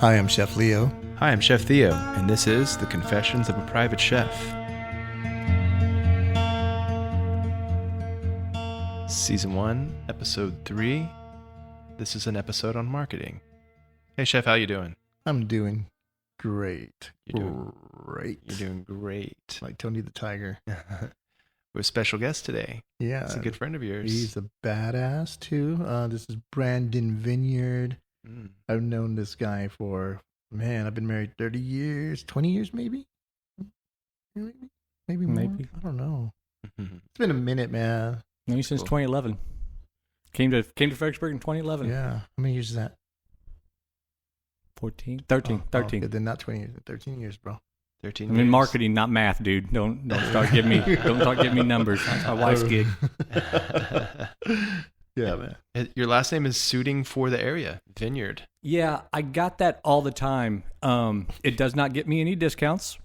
Hi, I'm Chef Leo. Hi, I'm Chef Theo, and this is The Confessions of a Private Chef. Season 1, Episode 3. This is an episode on marketing. Hey, Chef, how you doing? I'm doing great. You're doing great. Like Tony the Tiger. We have a special guest today. Yeah. It's a good friend of yours. He's a badass, too. This is Brandon Vineyard. I've known this guy for, I've been married 30 years, 20 years maybe? Maybe more? Maybe. I don't know. It's been a minute, man. Maybe since 2011. Came to Fredericksburg in 2011. Yeah. How many years is that? 13. Okay, then not 20 years. 13 years, bro. 13 I'm years. in marketing, not math, dude. Don't start giving me numbers. That's my wife's gig. Yeah, man. Your last name is suiting for the area, Vineyard. Yeah, I got that all the time. It does not get me any discounts.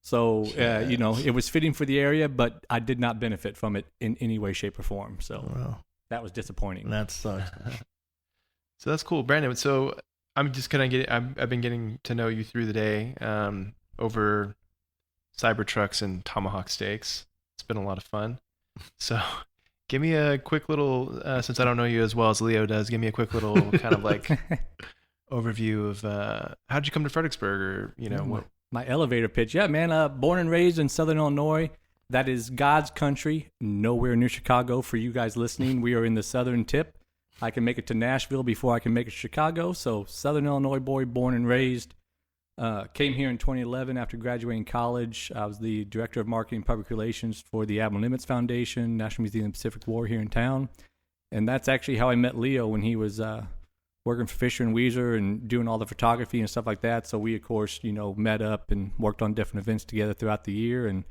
So, it was fitting for the area, but I did not benefit from it in any way, shape, or form. So that was disappointing. That sucks. So that's cool, Brandon. So I'm just I've been getting to know you through the day over Cybertrucks and tomahawk steaks. It's been a lot of fun. So give me a quick little, since I don't know you as well as Leo does, give me a quick little kind of like overview of how did you come to Fredericksburg, or what? My elevator pitch. Yeah, man. Born and raised in Southern Illinois. That is God's country. Nowhere near Chicago for you guys listening. We are in the southern tip. I can make it to Nashville before I can make it to Chicago. So Southern Illinois boy, born and raised. Came here in 2011 after graduating college. I was the director of marketing and public relations for the Admiral Nimitz Foundation, National Museum of the Pacific War here in town. And that's actually how I met Leo when he was working for Fisher and Weezer and doing all the photography and stuff like that. So we, of course, met up and worked on different events together throughout the year. And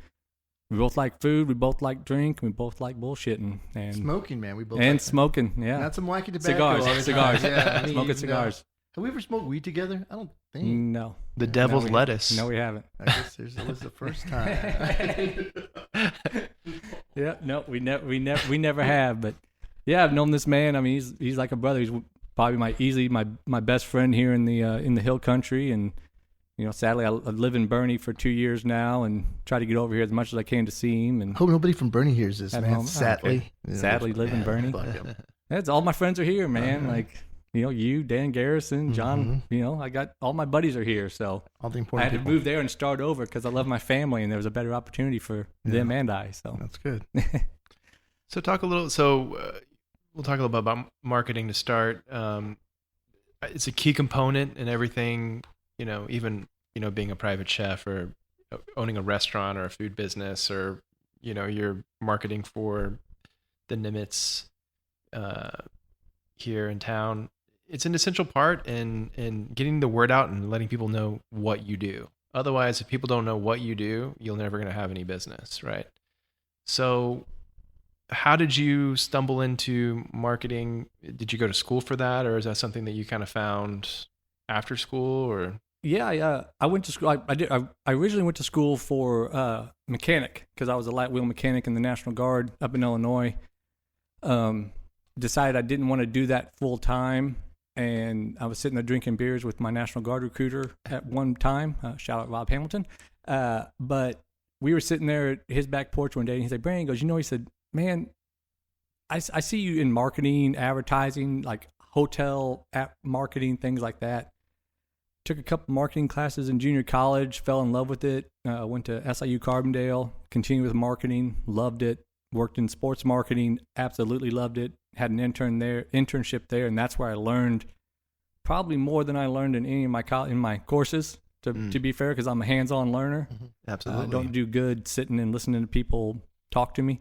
we both like food, we both like drink, we both like bullshitting. And smoking, man. We both and like smoking, yeah. Not some wacky tobacco. Cigars. Yeah, Smoking cigars. Have we ever smoked weed together? I don't think. No. The devil's lettuce. No, we haven't. I guess it was the first time. Yeah, no, we never have. But yeah, I've known this man. I mean, he's like a brother. He's probably my best friend here in the Hill Country. And sadly, I live in Bernie for 2 years now, and try to get over here as much as I can to see him. And hope nobody from Bernie hears this, man. Home. Sadly, Sadly, live in Bernie. That's all my friends are here, man. Like. You, Dan Garrison, John, I got all my buddies are here. So all the I important had people. to move there and start over because I love my family and there was a better opportunity for them and I. So that's good. So talk a little. So we'll talk a little bit about marketing to start. It's a key component in everything, even, being a private chef or owning a restaurant or a food business, or, you're marketing for the Nimitz here in town. It's an essential part in getting the word out and letting people know what you do. Otherwise, if people don't know what you do, you're never going to have any business, right? So how did you stumble into marketing? Did you go to school for that, or is that something that you kind of found after school? Or yeah, I went to school. I originally went to school for mechanic because I was a light wheel mechanic in the National Guard up in Illinois. Decided I didn't want to do that full time. And I was sitting there drinking beers with my National Guard recruiter at one time. Shout out Rob Hamilton. But we were sitting there at his back porch one day, and he said, Brandon, he said, man, I see you in marketing, advertising, like hotel app marketing, things like that. Took a couple marketing classes in junior college, fell in love with it. Went to SIU Carbondale, continued with marketing, loved it. Worked in sports marketing, absolutely loved it. Had an internship there, and that's where I learned probably more than I learned in any of my courses. To be fair, because I'm a hands-on learner. Absolutely, I don't do good sitting and listening to people talk to me.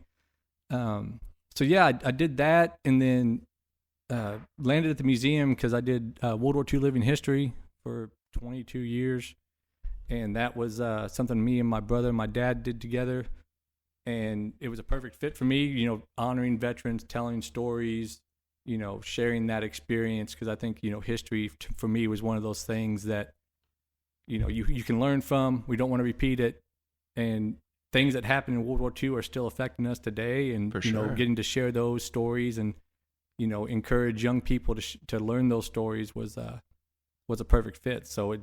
So yeah, I did that, and then landed at the museum because I did World War II living history for 22 years, and that was something me and my brother and my dad did together. And it was a perfect fit for me, honoring veterans, telling stories, sharing that experience. Because I think, history for me was one of those things that, you can learn from. We don't want to repeat it. And things that happened in World War II are still affecting us today. And, getting to share those stories and, encourage young people to learn those stories was was a perfect fit. So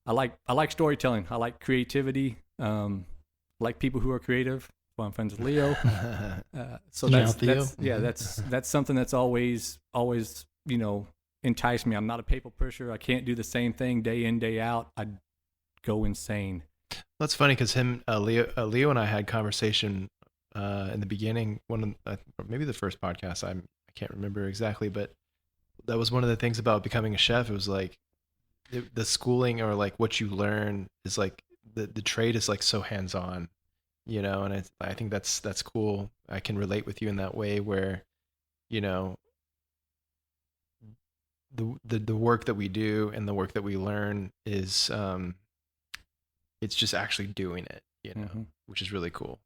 I like storytelling. I like creativity. Like people who are creative. Well, I'm friends with Leo. So that's something that's always enticed me. I'm not a people pusher. I can't do the same thing day in, day out. I'd go insane. That's funny because Leo and I had conversation in the beginning. Maybe the first podcast. I can't remember exactly, but that was one of the things about becoming a chef. It was like the schooling or like what you learn is like the trade is like so hands on, and I think that's cool. I can relate with you in that way where, the work that we do and the work that we learn is it's just actually doing it, which is really cool.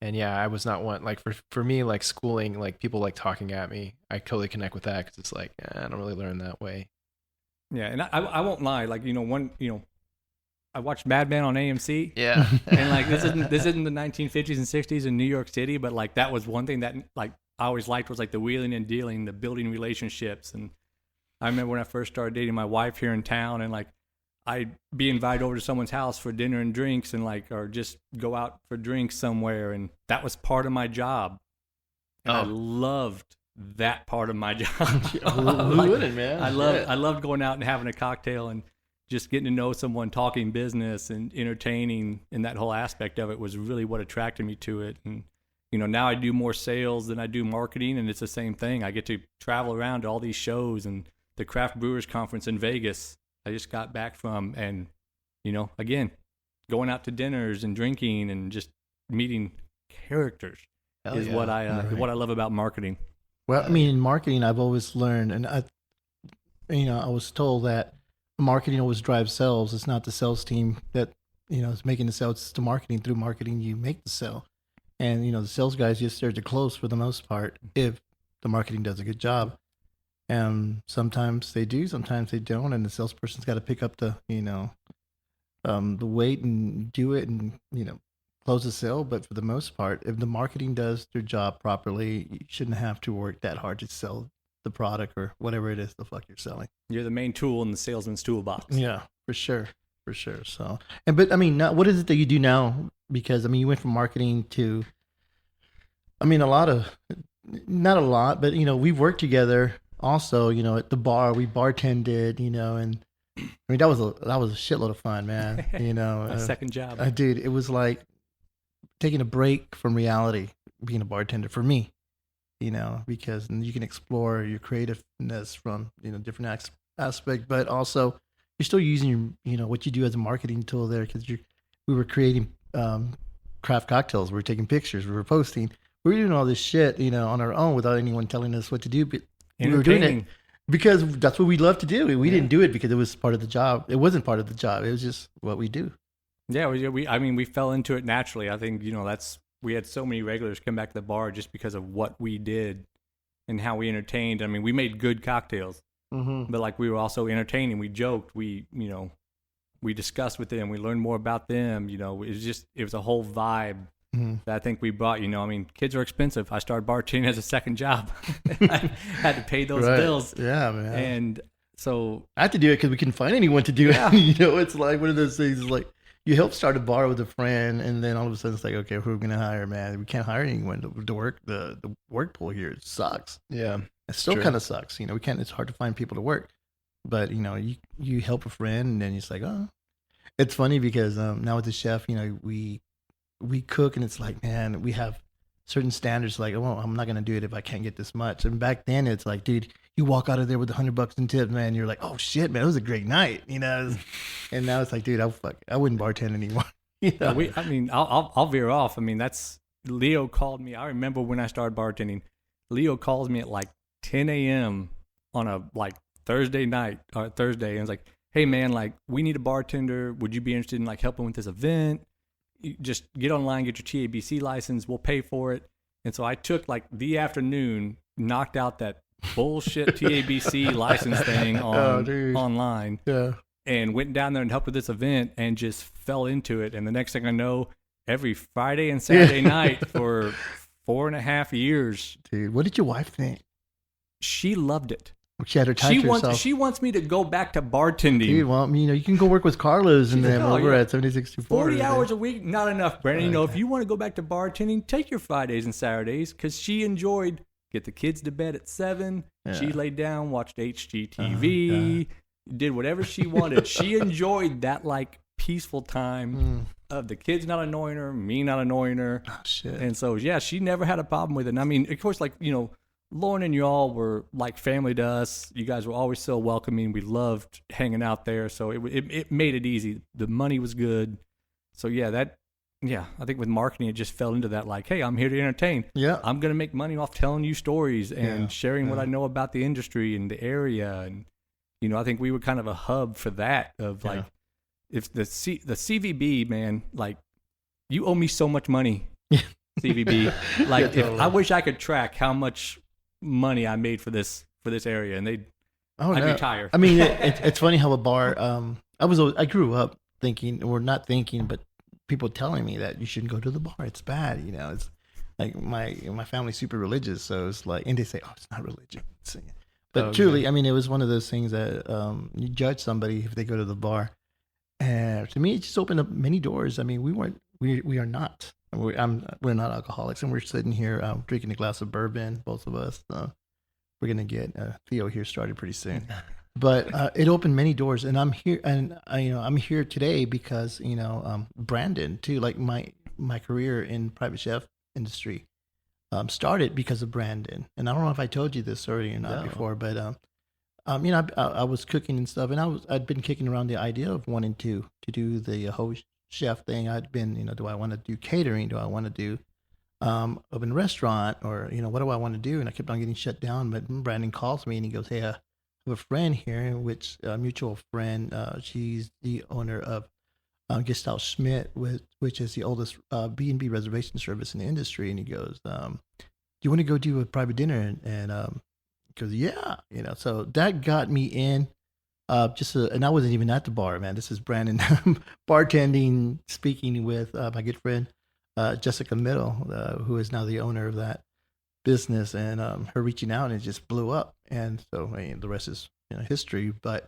And yeah, I was not one like for me, like schooling, like people like talking at me. I totally connect with that because it's like I don't really learn that way. Yeah, and I won't lie. Like I watched Mad Men on AMC. Yeah, and like this isn't the 1950s and 60s in New York City, but like that was one thing that like I always liked was like the wheeling and dealing, the building relationships. And I remember when I first started dating my wife here in town, and like I'd be invited over to someone's house for dinner and drinks, and like or just go out for drinks somewhere, and that was part of my job. And I loved that part of my job. Who wouldn't, man? I loved going out and having a cocktail and just getting to know someone, talking business and entertaining, and that whole aspect of it was really what attracted me to it. And now I do more sales than I do marketing, and it's the same thing. I get to travel around to all these shows and the Craft Brewers Conference in Vegas I just got back from, and again, going out to dinners and drinking and just meeting characters is what I love about marketing. Well, I mean, in marketing, I've always learned, and I was told that marketing always drives sales. It's not the sales team that is making the sales. It's the marketing. Through marketing, you make the sale, and the sales guys just there to close for the most part if the marketing does a good job. And sometimes they do, sometimes they don't, and the salesperson's got to pick up the the weight and do it and close the sale. But for the most part, if the marketing does their job properly, you shouldn't have to work that hard to sell the product or whatever it is the fuck you're selling. You're the main tool in the salesman's toolbox. Yeah, for sure. So, but I mean, what is it that you do now? Because I mean, you went from marketing to, I mean, not a lot, but we've worked together. Also, at the bar, we bartended, and I mean that was a shitload of fun, man. My second job, dude. It was like taking a break from reality, being a bartender for me, because you can explore your creativeness from different aspect, but also you're still using your what you do as a marketing tool there, because we were creating craft cocktails, we were taking pictures, we were posting, we were doing all this shit on our own without anyone telling us what to do, but we were doing it because that's what we love to do. We didn't do it because it was part of the job. It wasn't part of the job. It was just what we do. Yeah, we fell into it naturally. I think we had so many regulars come back to the bar just because of what we did and how we entertained. I mean, we made good cocktails, but like we were also entertaining. We joked. We discussed with them. We learned more about them. It was a whole vibe that I think we brought. I mean, kids are expensive. I started bartending as a second job. I had to pay those bills. Yeah, man. And so I had to do it because we couldn't find anyone to do it. It's like one of those things. It's like you help start a bar with a friend, and then all of a sudden it's like, okay, who are we gonna hire, man? We can't hire anyone to work. The work pool here sucks. Yeah, it still kind of sucks. We can't. It's hard to find people to work. But you help a friend, and then it's like, oh, it's funny because now with the chef, we cook, and it's like, man, we have certain standards. Like, well, I'm not gonna do it if I can't get this much. And back then, it's like, dude, you walk out of there with $100 in tips, man. You're like, oh shit, man, it was a great night, And now it's like, dude, I wouldn't bartend anymore. I'll veer off. I mean, that's Leo called me. I remember when I started bartending, Leo calls me at like 10 a.m. on a like Thursday night or Thursday, and it's like, hey man, like we need a bartender. Would you be interested in like helping with this event? You just get online, get your TABC license. We'll pay for it. And so I took like the afternoon, knocked out that bullshit TABC license thing online, and went down there and helped with this event and just fell into it. And the next thing I know, every Friday and Saturday night for 4.5 years. Dude, what did your wife think? She loved it. She had her tied to herself. She wants me to go back to bartending. Dude, well, you can go work with Carlos and them over at 7064. 40 hours a week, not enough, Brandon. If you want to go back to bartending, take your Fridays and Saturdays, because she enjoyed get the kids to bed at 7. Yeah. She laid down, watched HGTV, did whatever she wanted. She enjoyed that like peaceful time of the kids not annoying her, me not annoying her. Oh, shit. And so, yeah, she never had a problem with it. And I mean, of course, like, Lauren and y'all were like family to us. You guys were always so welcoming. We loved hanging out there. So it made it easy. The money was good. So I think with marketing, it just fell into that like, hey, I'm here to entertain. Yeah. I'm going to make money off telling you stories and sharing what I know about the industry and the area. And, I think we were kind of a hub for that of like, if the CVB, man, like you owe me so much money, CVB. Like totally. I wish I could track how much money I made for this area, and I'd retire. I mean, it's funny how a bar. I grew up thinking, or not thinking, but people telling me that you shouldn't go to the bar. It's bad. It's like my family's super religious, so it's like, and they say, oh, it's not religion. But truly, I mean, it was one of those things that you judge somebody if they go to the bar, and to me, it just opened up many doors. I mean, we are not. We're not alcoholics, and we're sitting here drinking a glass of bourbon, both of us. We're gonna get Theo here started pretty soon, but it opened many doors, and I'm here, and I'm here today because Brandon too. Like my career in private chef industry started because of Brandon, and I don't know if I told you this already or not before, but I was cooking and stuff, and I'd been kicking around the idea of wanting to do the host chef thing. I'd been, do I want to do catering? Do I want to do open restaurant? Or, what do I want to do? And I kept on getting shut down. But Brandon calls me and he goes, hey, I have a friend here, which a mutual friend, she's the owner of Gestalt Schmidt, which is the oldest B&B reservation service in the industry. And he goes, do you want to go do a private dinner? And he goes, yeah. So that got me in. And I wasn't even at the bar, man. This is Brandon bartending, speaking with my good friend Jessica Middle, who is now the owner of that business, and her reaching out, and it just blew up. And so the rest is history. But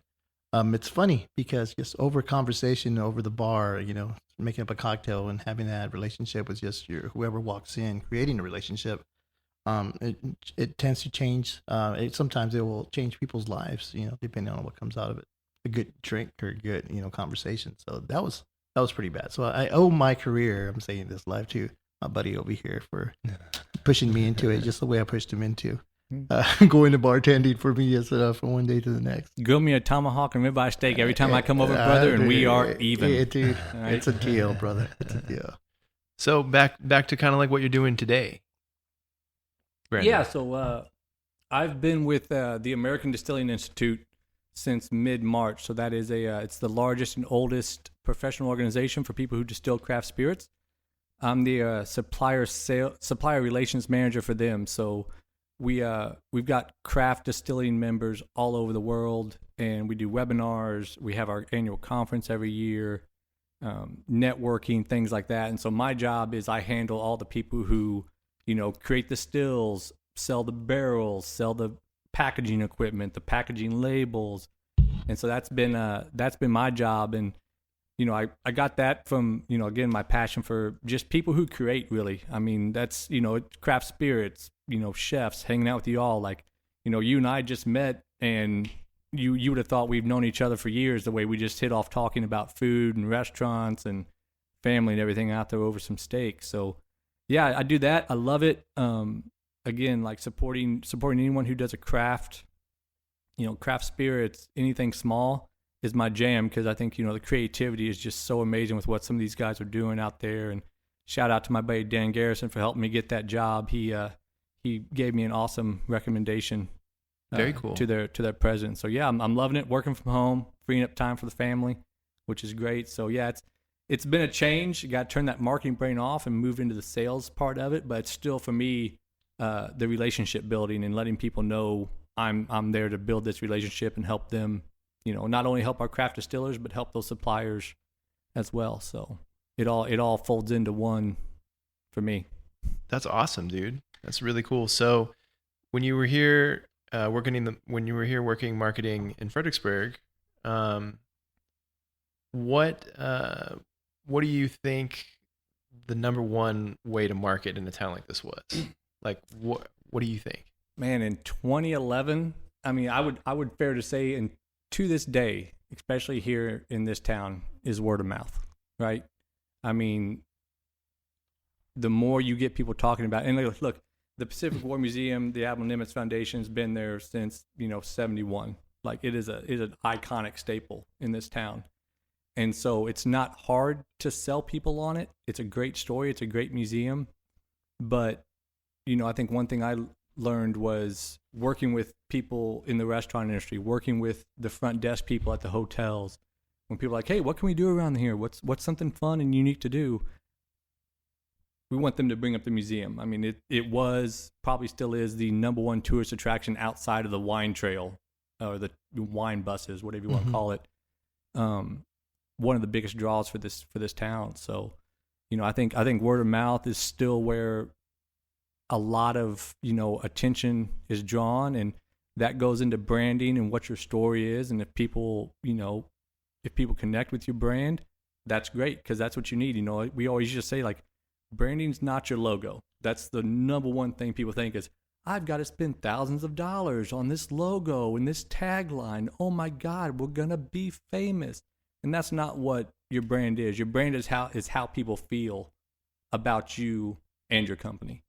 it's funny because just over conversation over the bar, making up a cocktail and having that relationship with just whoever walks in, creating a relationship. It tends to change. Sometimes it will change people's lives, depending on what comes out of it. A good drink or a good, conversation. So that was pretty bad. So I owe my career, I'm saying this live to my buddy over here for pushing me into it, just the way I pushed him into going to bartending for me from one day to the next. Grill me a tomahawk and ribeye steak every time I come over, brother, and we are even. Yeah, dude, right? It's a deal, brother. It's a deal. So back to kind of like what you're doing today. Brandon. Yeah, so I've been with the American Distilling Institute since mid-March. So that is it's the largest and oldest professional organization for people who distill craft spirits. I'm the supplier relations manager for them. So we've got craft distilling members all over the world, and we do webinars. We have our annual conference every year, networking, things like that. And so my job is I handle all the people who create the stills, sell the barrels, sell the packaging equipment, the packaging labels. And so that's been my job. And, I got that from, again, my passion for just people who create, really. I mean, that's, craft spirits, chefs, hanging out with you all. Like, you and I just met, and you would have thought we've known each other for years, the way we just hit off talking about food and restaurants and family and everything out there over some steak. So, yeah, I do that. I love it. Again, like supporting anyone who does a craft, craft spirits, anything small is my jam, because I think, the creativity is just so amazing with what some of these guys are doing out there. And shout out to my buddy Dan Garrison for helping me get that job. He gave me an awesome recommendation. Very cool. To their president. So yeah, I'm loving it, working from home, freeing up time for the family, which is great. So yeah, it's been a change. You got to turn that marketing brain off and move into the sales part of it. But it's still, for me, the relationship building and letting people know I'm there to build this relationship and help them, not only help our craft distillers, but help those suppliers as well. So it all folds into one for me. That's awesome, dude. That's really cool. So when you were here when you were here working marketing in Fredericksburg, what do you think the number one way to market in a town like this was? Like, what do you think? Man, in 2011, I mean, I would fair to say, and to this day, especially here in this town, is word of mouth, right? I mean, the more you get people talking about, and look, the Pacific War Museum, the Admiral Nimitz Foundation has been there since 71. Like, it is an iconic staple in this town. And so it's not hard to sell people on it. It's a great story. It's a great museum. But, I think one thing I learned was working with people in the restaurant industry, working with the front desk people at the hotels. When people are like, hey, what can we do around here? What's something fun and unique to do? We want them to bring up the museum. I mean, it was, probably still is, the number one tourist attraction outside of the wine trail or the wine buses, whatever you want to call it. One of the biggest draws for this town. So, I think word of mouth is still where a lot of attention is drawn, and that goes into branding and what your story is. And if people connect with your brand, that's great, because that's what you need. We always just say, like, branding's not your logo. That's the number one thing people think is, I've got to spend thousands of dollars on this logo and this tagline. Oh my God, we're gonna be famous. And that's not what your brand is. Your brand is how people feel about you and your company.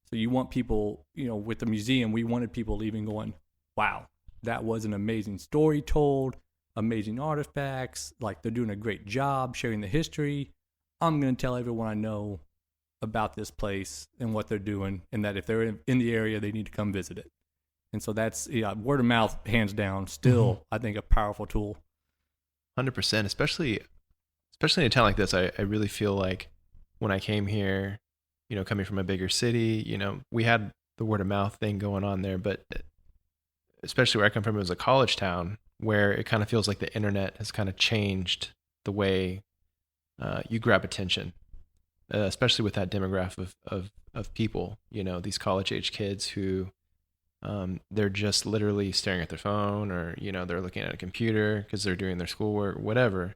So you want people, with the museum, we wanted people leaving going, wow, that was an amazing story told, amazing artifacts. Like, they're doing a great job sharing the history. I'm going to tell everyone I know about this place and what they're doing, and that if they're in the area, they need to come visit it. And so that's, word of mouth, hands down, still, I think, a powerful tool. 100%, especially in a town like this. I really feel like when I came here, coming from a bigger city, we had the word of mouth thing going on there, but especially where I come from, it was a college town where it kind of feels like the internet has kind of changed the way you grab attention, especially with that demographic of people, these college age kids who they're just literally staring at their phone, or they're looking at a computer because they're doing their schoolwork, whatever.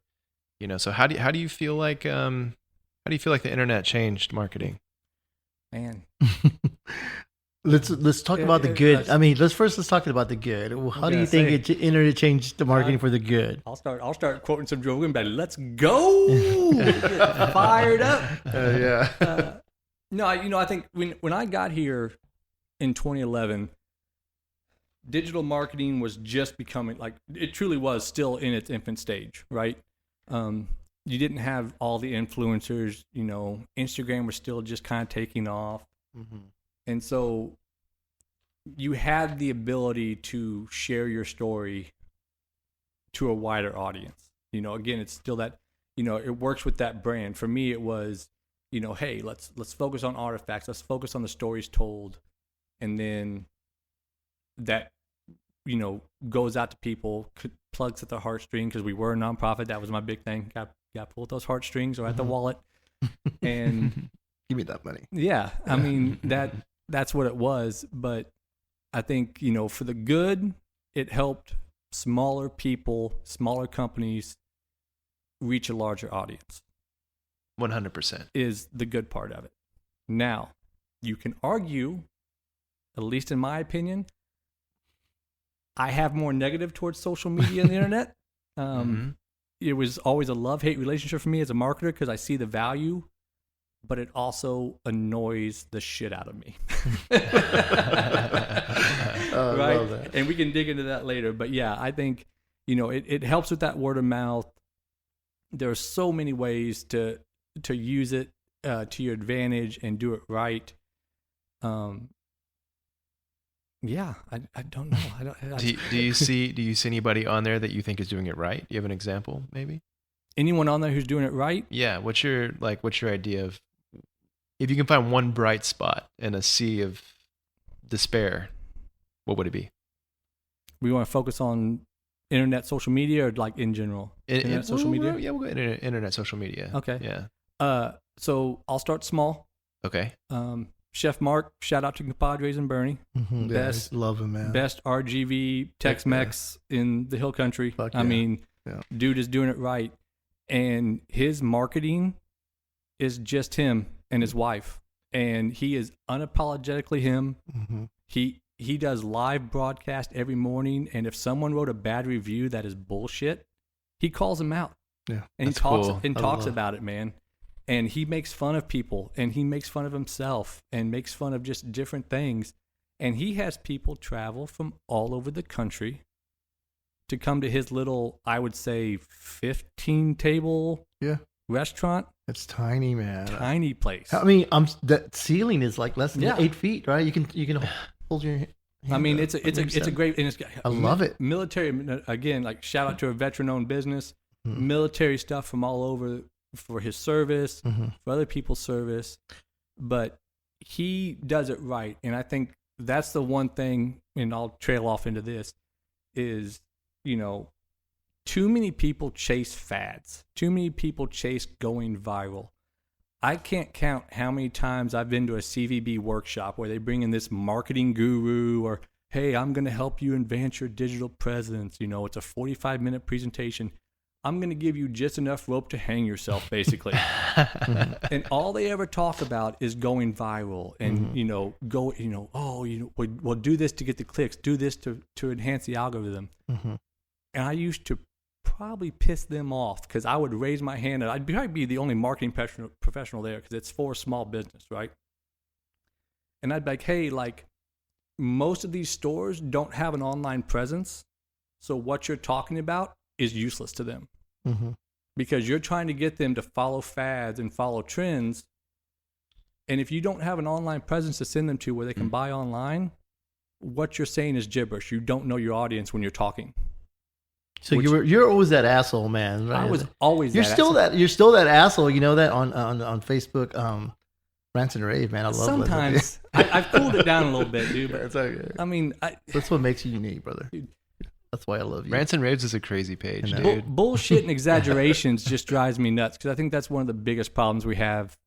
So how do you feel like the internet changed marketing? Man, let's talk about the good. I mean, let's talk about the good. How do you think internet changed the marketing for the good? I'll start quoting some Joe Rogan, but let's go. Get fired up. Yeah. No, I think when I got here in 2011, digital marketing was just becoming, like, it truly was still in its infant stage, right? You didn't have all the influencers, Instagram was still just kind of taking off. Mm-hmm. And so you had the ability to share your story to a wider audience. Again, it's still that, it works with that brand. For me, it was, hey, let's focus on artifacts. Let's focus on the stories told. And then that, goes out to people, plugs at the heartstring, because we were a nonprofit. That was my big thing. Got to pull at those heartstrings or at the wallet. And give me that money. Yeah. I mean, that's what it was. But I think, for the good, it helped smaller people, smaller companies reach a larger audience. 100% is the good part of it. Now, you can argue, at least in my opinion, I have more negative towards social media and the internet. It was always a love-hate relationship for me as a marketer, because I see the value, but it also annoys the shit out of me. Right? And we can dig into that later. But yeah, I think, it helps with that word of mouth. There are so many ways to use it to your advantage and do it right. Yeah, I don't know. Do you see anybody on there that you think is doing it right? Do you have an example, maybe? Anyone on there who's doing it right? Yeah. What's your idea of, if you can find one bright spot in a sea of despair, what would it be? We want to focus on internet, social media, or like in general? Internet, social media? Yeah, we'll go internet, social media. Okay. Yeah. So I'll start small. Okay. Chef Mark, shout out to compadres and Bernie. Mm-hmm. Best, love him, man. Best RGV Tex-Mex in the Hill Country. Fuck I yeah. mean, Yeah. dude is doing it right. And his marketing is just him and his wife. And he is unapologetically him. Mm-hmm. He does live broadcast every morning. And if someone wrote a bad review that is bullshit, he calls them out. Yeah. And That's he talks cool. and I talks love- about it, man. And he makes fun of people, and he makes fun of himself, and makes fun of just different things. And he has people travel from all over the country to come to his little, I would say, 15-table Yeah. restaurant, It's tiny, man. tiny place. I mean, that ceiling is like less than Yeah. 8 feet, right? You can hold your. I mean, hand it's up. a great, and it's, I love it. Military, again, like shout out to a veteran-owned business, Mhm. military stuff from all over for his service, Mhm. for other people's service, but he does it right. And I think that's the one thing, and I'll trail off into this, is, you know, too many people chase fads. Too many people chase going viral. I can't count how many times I've been to a CVB workshop where they bring in this marketing guru or, hey, I'm going to help you advance your digital presence. You know, it's a 45-minute presentation. I'm going to give you just enough rope to hang yourself, basically. And all they ever talk about is going viral and, you know, we'll do this to get the clicks, do this to enhance the algorithm. Mm-hmm. And I used to probably piss them off because I would raise my hand and I'd probably be the only marketing professional there because it's for a small business, right? And I'd be like, hey, like most of these stores don't have an online presence. So what you're talking about is useless to them Mm-hmm. because you're trying to get them to follow fads and follow trends. And if you don't have an online presence to send them to where they can buy online, what you're saying is gibberish. You don't know your audience when you're talking. So Which- you're always that asshole, man. Right? I was always You're that. still that asshole. You know that on Facebook, rants and rave, man. I love Sometimes I've cooled it down a little bit, dude. But It's okay. I mean, That's what makes you unique, brother. Dude. That's why I love you. Rants and Raves is a crazy page, I know. dude. bullshit and exaggerations just drives me nuts because I think that's one of the biggest problems we have,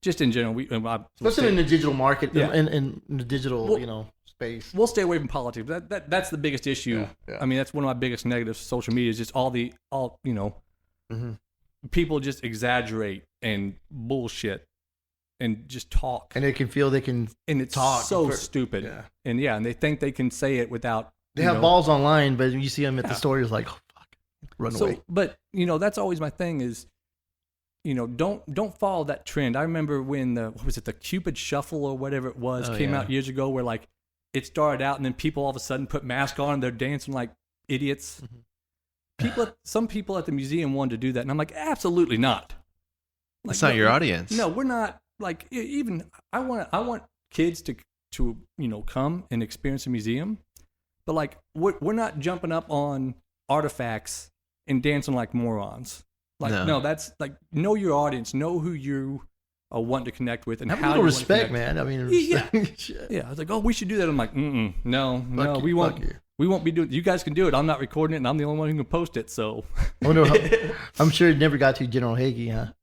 just in general. Especially in the digital market, Yeah. in the digital, Well- space. We'll stay away from politics. That's the biggest issue. Yeah. I mean, that's one of my biggest negatives of social media is just all Mm-hmm. people just exaggerate and bullshit and just talk. And they can feel they can. And it's talk so for- stupid. Yeah. And they think they can say it without. They you have know, balls online, but you see them at the Yeah. store, it's like, oh, fuck, run away. But that's always my thing is, don't follow that trend. I remember when the Cupid Shuffle or whatever it was Oh, came yeah. out years ago, where like it started out and then people all of a sudden put masks on and they're dancing like idiots. Some people at the museum wanted to do that, and I'm like, absolutely not. Like, It's not no, your audience. No, we're not. Like even I want kids to come and experience a museum, but like we're not jumping up on artifacts and dancing like morons. Like No. no, that's like know your audience, know who you want to connect with, and Have a how little you want to respect, connect. man. I mean, Yeah. shit. Yeah, I was like, oh, we should do that. I'm like, no, Fuck we you, won't. fuck you. We won't be doing. You guys can do it. I'm not recording it, and I'm the only one who can post it. So, I wonder I'm sure it never got to General Hagee, huh?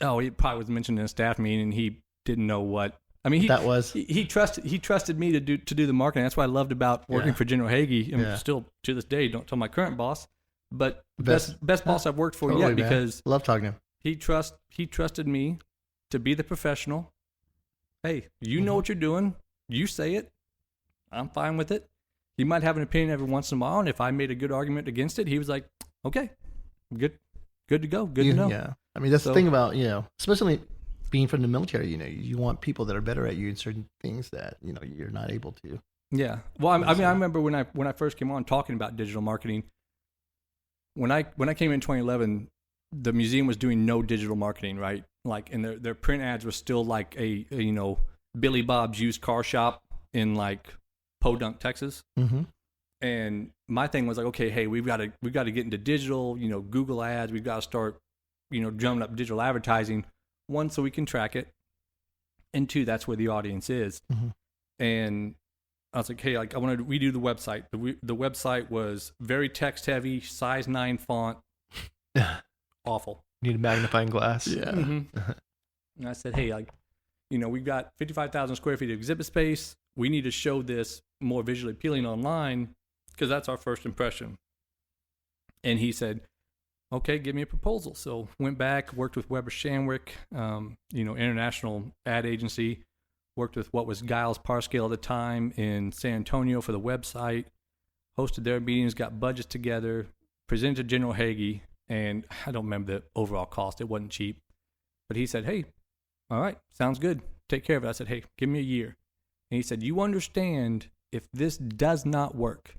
oh, he probably was mentioned in a staff meeting, and he didn't know what. I mean, That was. he trusted me to do the marketing. That's what I loved about working Yeah. for General Hagee, and Yeah. still to this day, don't tell my current boss, but Best- best boss I've worked for Totally, yet man. because Love talking to him. he trusted me to be the professional. Hey, you know Mhm. what you're doing. You say it. I'm fine with it. He might have an opinion every once in a while, and if I made a good argument against it, he was like, "Okay, good to go, good to know." Yeah. I mean, that's So- the thing about, especially being from the military, you want people that are better at you in certain things that, you're not able to. Yeah. Well, I mean, I remember when I first came on talking about digital marketing. When I came in 2011, the museum was doing no digital marketing, right? Like, and their print ads were still like a Billy Bob's used car shop in like Podunk, Texas. Mm-hmm. And my thing was like, okay, hey, we've got to get into digital, Google ads. We've got to start, drumming up digital advertising. One, so we can track it, and two, that's where the audience is. Mm-hmm. And I was like, hey, like I want to redo the website. The website was very text heavy, size 9 font, awful. Need a magnifying glass. Yeah. Mhm. And I said, hey, like, we've got 55,000 square feet of exhibit space. We need to show this more visually appealing online because that's our first impression. And he said, okay, give me a proposal. So went back, worked with Weber Shandwick, international ad agency, worked with what was Giles Parscale at the time in San Antonio for the website, hosted their meetings, got budgets together, presented to General Hagee, and I don't remember the overall cost. It wasn't cheap. But he said, hey, all right, sounds good. Take care of it. I said, hey, give me a year. And he said, you understand if this does not work,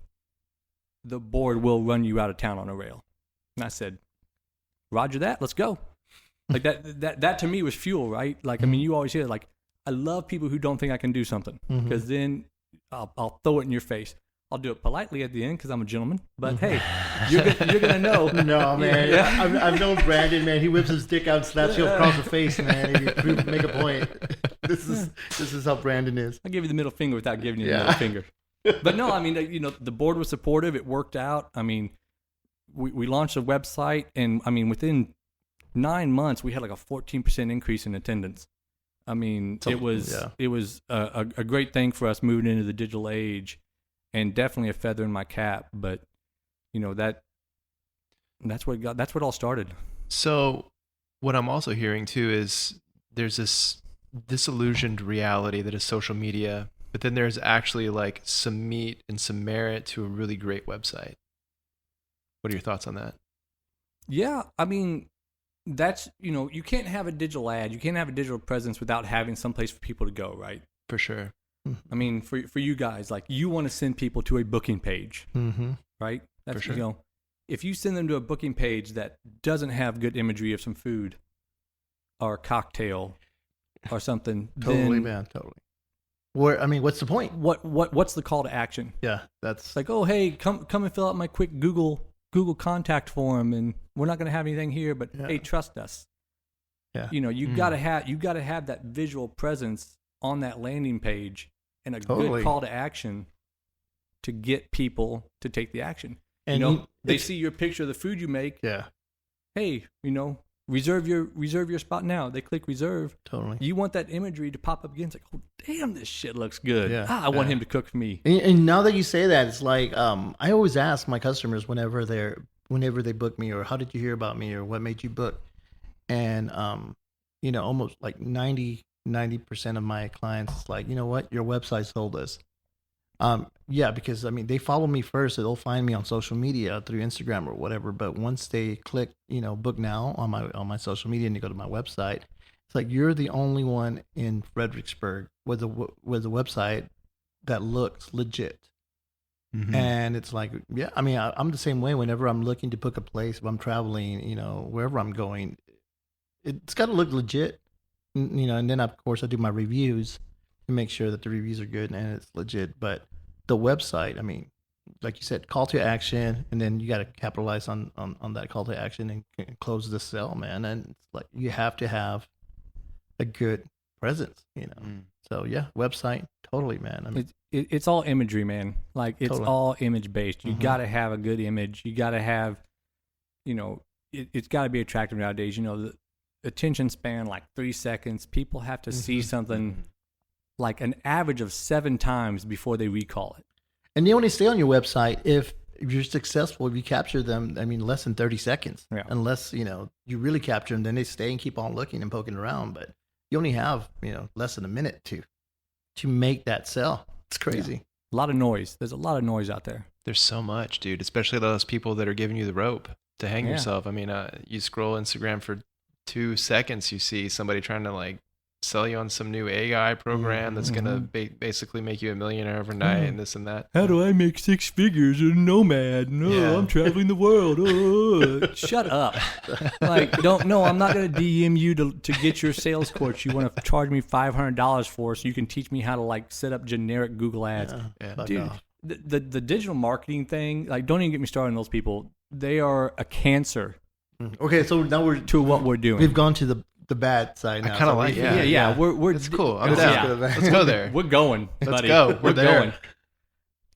the board will run you out of town on a rail. And I said, roger that, let's go. Like that to me was fuel, right? Like, I mean, you always hear like, I love people who don't think I can do something because then I'll throw it in your face. I'll do it politely at the end because I'm a gentleman. But hey, you're gonna know. No, man. Yeah. I've known Brandon, man. He whips his dick out and slaps you across the face, man. If you make a point. This is how Brandon is. I give you the middle finger without giving you the middle finger. But no, I mean, the board was supportive. It worked out. I mean, we launched a website, and I mean, within 9 months, we had like a 14% increase in attendance. I mean, it was a great thing for us moving into the digital age. And definitely a feather in my cap, but that's what it all started. So, what I'm also hearing too is there's this disillusioned reality that is social media, but then there's actually like some meat and some merit to a really great website. What are your thoughts on that? Yeah, I mean, that's you can't have a digital ad, you can't have a digital presence without having some place for people to go, right? For sure. I mean, for you guys, like you want to send people to a booking page, right? That's, for sure. If you send them to a booking page that doesn't have good imagery of some food or a cocktail or something, Totally, then man, totally. What's the point? What's the call to action? Yeah, that's It's like, oh, hey, come and fill out my quick Google contact form, and we're not going to have anything here, but hey, trust us. Yeah, you gotta have that visual presence on that landing page. And a good call to action to get people to take the action. And they see your picture of the food you make. Yeah. Hey, reserve your spot now. They click reserve. Totally. You want that imagery to pop up again. It's like, oh damn, this shit looks good. Yeah. I want him to cook for me. And now that you say that, it's like I always ask my customers whenever they book me, or how did you hear about me, or what made you book, and almost like 90% of my clients, like, you know what, your website sold us. Yeah, because I mean, they follow me first, so they'll find me on social media through Instagram or whatever. But once they click, book now on my social media, and they go to my website, it's like, you're the only one in Fredericksburg with a website that looks legit. And it's like, yeah, I mean, I'm the same way. Whenever I'm looking to book a place, if I'm traveling, wherever I'm going, it's got to look legit. And then of course I do my reviews to make sure that the reviews are good and it's legit. But the website, I mean, like you said, call to action, and then you got to capitalize on that call to action and close the sale, man. And it's like, you have to have a good presence, So yeah, website, totally, man. I mean, it's all imagery, man. Like, it's all image based. You got to have a good image. You got to have, it's got to be attractive nowadays. The attention span, like 3 seconds. People have to see something like an average of 7 times before they recall it. And they only stay on your website if you're successful, if you capture them, I mean, less than 30 seconds. Yeah. Unless, you really capture them, then they stay and keep on looking and poking around. But you only have, less than a minute to make that sell. It's crazy. Yeah. A lot of noise. There's a lot of noise out there. There's so much, dude, especially those people that are giving you the rope to hang yourself. I mean, you scroll Instagram for 2 seconds, you see somebody trying to like sell you on some new AI program that's going to basically make you a millionaire overnight and this and that. How do I make 6 figures as a nomad? No, I'm traveling the world. Oh. Shut up. Like, I'm not going to DM you to get your sales course you want to charge me $500 for so you can teach me how to like set up generic Google ads. Dude, the digital marketing thing, like, don't even get me started on those people. They are a cancer. Okay, so now we're to what we're doing. We've gone to the bad side now. I kind of like yeah. We're it's cool. I'm down. Let's go there. We're going, buddy. Let's go. We're there. Going.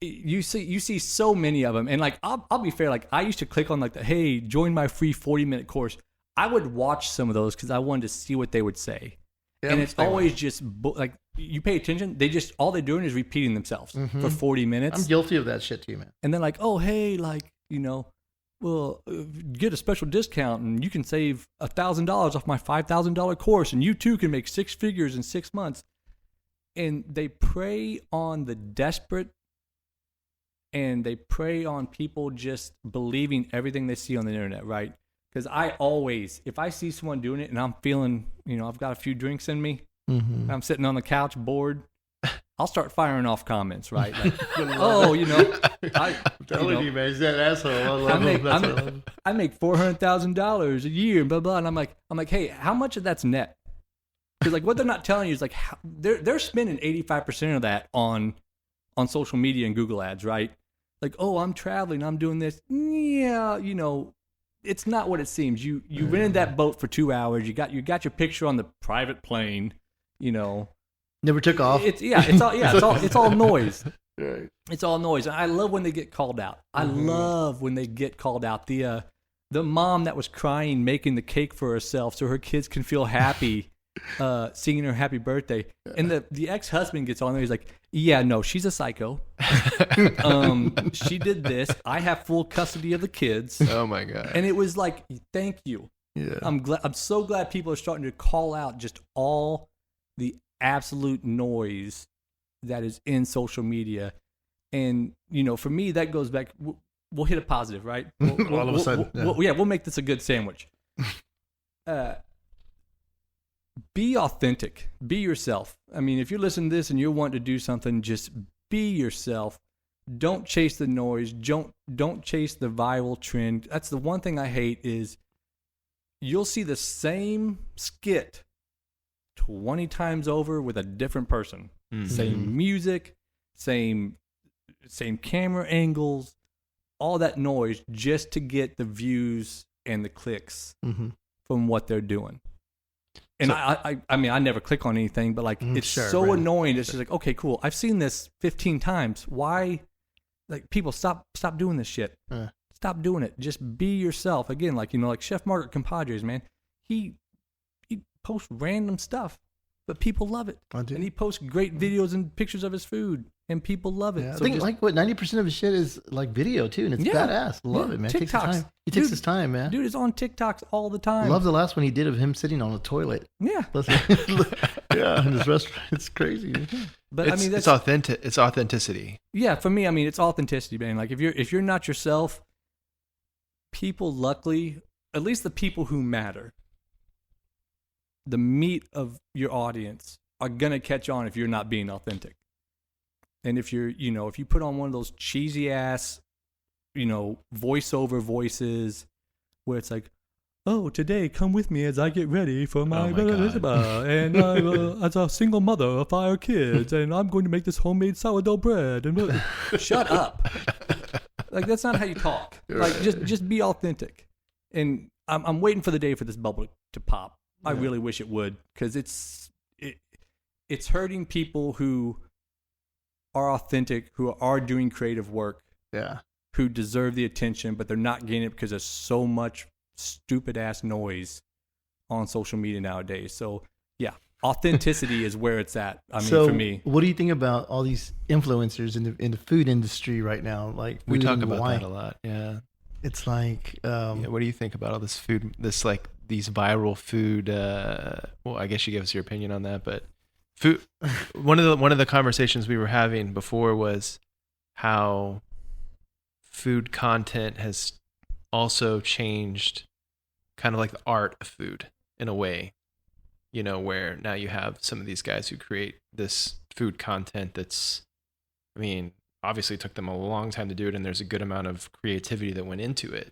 You see so many of them, and like I'll be fair. Like, I used to click on like hey, join my free 40-minute course. I would watch some of those because I wanted to see what they would say, Yeah, and I'm it's the same way. always just like you pay attention. All they're doing is repeating themselves for 40 minutes. I'm guilty of that shit too, man. And then like, oh, hey, like, well, get a special discount and you can save $1,000 off my $5,000 course, and you too can make 6 figures in 6 months. And they prey on the desperate, and they prey on people just believing everything they see on the internet, right? Because I always, if I see someone doing it and I'm feeling, I've got a few drinks in me, Mm-hmm. I'm sitting on the couch bored, I'll start firing off comments, right? Like, oh, I'm Telling you, man, he's that asshole. I make $400,000 a year, blah blah, and I'm like, hey, how much of that's net? Because like what they're not telling you is like they're spending 85% of that on social media and Google ads, right? Like, oh, I'm traveling, I'm doing this. Yeah, it's not what it seems. You rented that boat for 2 hours. You got your picture on the private plane. Never took off. It's all noise. Right. It's all noise. And I love when they get called out. I love when they get called out. The mom that was crying making the cake for herself so her kids can feel happy, singing her happy birthday. And the ex-husband gets on there. He's like, yeah, no, she's a psycho. She did this. I have full custody of the kids. Oh my God. And it was like, thank you. Yeah. I'm so glad people are starting to call out just all the absolute noise that is in social media. And, for me, that goes back. We'll hit a positive, right? All of a sudden. We'll make this a good sandwich. Be authentic. Be yourself. I mean, if you're listening to this and you're wanting to do something, just be yourself. Don't chase the noise. Don't chase the viral trend. That's the one thing I hate is you'll see the same skit 20 times over with a different person. Mm-hmm. Same music, same camera angles, all that noise just to get the views and the clicks from what they're doing. And so, I mean, I never click on anything, but like it's so annoying. It's just like, okay, cool. I've seen this 15 times. Why? Like, people stop doing this shit. Stop doing it. Just be yourself. Again, like like Chef Margaret Compadres, man. He posts random stuff, but people love it. And he posts great videos and pictures of his food, and people love it. Yeah, So I think 90% of his shit is like video too, and it's badass. Love it, man. Takes his time. He takes his time, man. Dude is on TikToks all the time. Love the last one he did of him sitting on a toilet. Yeah. Yeah, in his restaurant. It's crazy. But I mean, it's authentic. It's authenticity. Yeah, for me, I mean, it's authenticity, man. Like if you're not yourself, people, luckily, at least the people who matter, the meat of your audience are gonna catch on if you're not being authentic. And if you're, if you put on one of those cheesy ass, voiceover voices where it's like, oh, today come with me as I get ready for my, and I'm as a single mother of 5 kids, and I'm going to make this homemade sourdough bread. And shut up. Like, that's not how you talk. Like, just be authentic. And I'm waiting for the day for this bubble to pop. I really wish it would, because it's hurting people who are authentic, who are doing creative work, who deserve the attention, but they're not getting it because there's so much stupid ass noise on social media nowadays. So yeah, authenticity is where it's at. I mean, for me. What do you think about all these influencers in the food industry right now? Like, we talk about that a lot. Yeah, it's like, what do you think about all this food? This like these viral food. Well, I guess you give us your opinion on that, but food. One of the conversations we were having before was how food content has also changed kind of like the art of food in a way, where now you have some of these guys who create this food content that's, I mean, obviously it took them a long time to do it, and there's a good amount of creativity that went into it.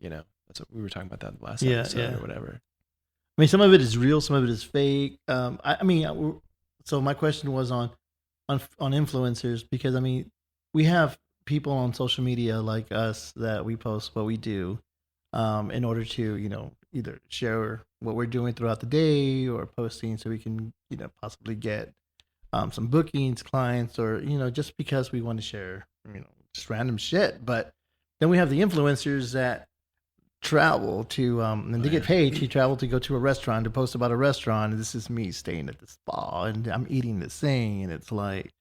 That's what we were talking about that last episode or whatever. I mean, some of it is real, some of it is fake. So my question was on influencers, because I mean, we have people on social media like us that we post what we do in order to, either share what we're doing throughout the day or posting so we can, possibly get some bookings, clients, or, just because we want to share, just random shit. But then we have the influencers that travel to and they get paid to travel to go to a restaurant to post about a restaurant, and this is me staying at the spa and I'm eating this thing, and it's like,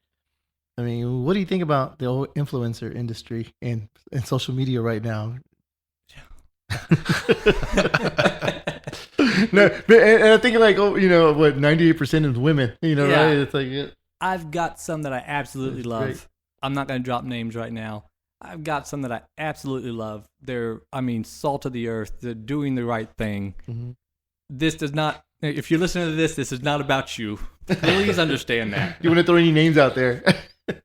I mean, what do you think about the whole influencer industry and social media right now? No, but and I think like, oh, you know what, 98% of women, you know, Yeah. right? It's like, I've got some that I absolutely That's love. great. I'm not going to drop names right now. I've got some that I absolutely love. They're, I mean, salt of the earth. They're doing the right thing. Mhm. This does not, if you're listening to this is not about you. Please understand that. You want to throw any names out there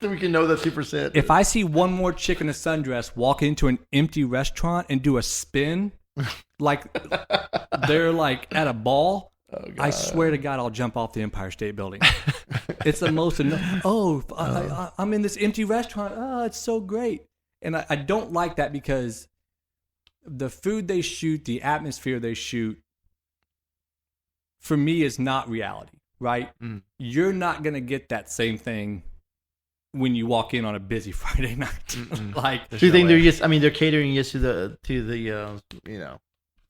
so we can know that 2%? If I see one more chick in a sundress walk into an empty restaurant and do a spin, like they're like at a ball, Oh, God. I swear to God, I'll jump off the Empire State Building. It's the most, I'm in this empty restaurant. Oh, it's so great. And I don't like that because the food they shoot, the atmosphere they shoot, for me is not reality, right? Mm. You're not going to get that same thing when you walk in on a busy Friday night. Like, There's Do you no think way. they're just? I mean, they're catering just to the you know,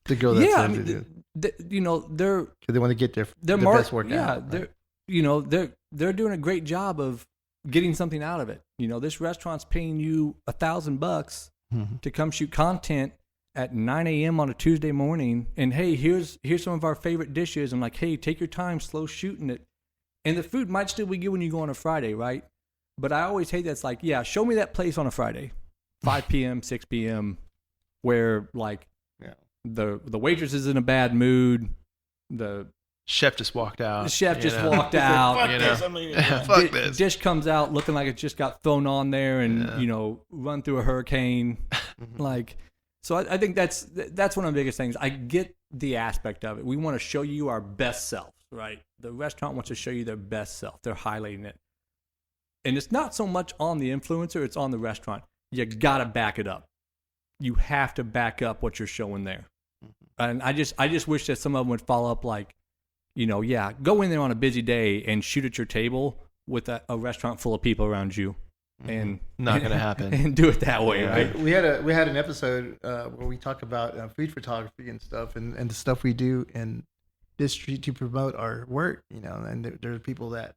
the girl that's yeah, I into mean, it. you know, they're 'Cause they want to get their mar- best workout. Yeah, right? they're you know they're doing a great job of getting something out of it. You know, this restaurant's paying you $1,000 Mhm. to come shoot content at 9 a.m. on a Tuesday morning, and hey, here's some of our favorite dishes. I'm like, hey, take your time, slow shooting it, and the food might still be good when you go on a Friday, right? But I always hate that. It's like, yeah, show me that place on a Friday, 5 p.m., 6 p.m., where like Yeah. the waitress is in a bad mood, the Chef just walked out. chef you just know? walked out. You know? Fuck this. Dish comes out looking like it just got thrown on there and Yeah. you know run through a hurricane. Like, so I think that's one of the biggest things. I get the aspect of it. We want to show you our best self, right? The restaurant wants to show you their best self. They're highlighting it, and it's not so much on the influencer; it's on the restaurant. You gotta back it up. You have to back up what you're showing there. And I just wish that some of them would follow up like, you know, yeah, go in there on a busy day and shoot at your table with a restaurant full of people around you, and Not gonna happen. and do it that way, Yeah. right? We had an episode where we talk about food photography and stuff, and the stuff we do in this street to promote our work. You know, and there are people that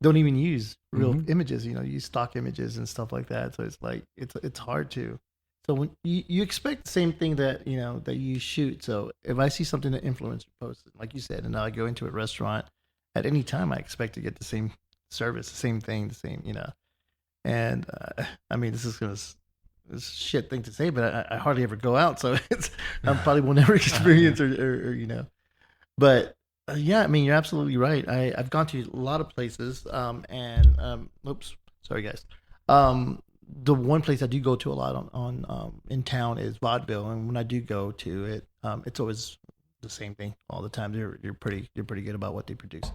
don't even use real Mhm. images. You know, use stock images and stuff like that. So it's like it's hard to. So when you expect the same thing that you know that you shoot. So if I see something that influencer posted, like you said, and I go into a restaurant, at any time I expect to get the same service, the same thing, the same, you know. And I mean, this is a shit thing to say, but I hardly ever go out, so I probably will never experience or you know. But yeah, I mean, you're absolutely right. I've gone to a lot of places, and oops, sorry guys. The one place I do go to a lot on in town is Vaudeville, and when I do go to it, it's always the same thing all the time. They're pretty good about what they produce.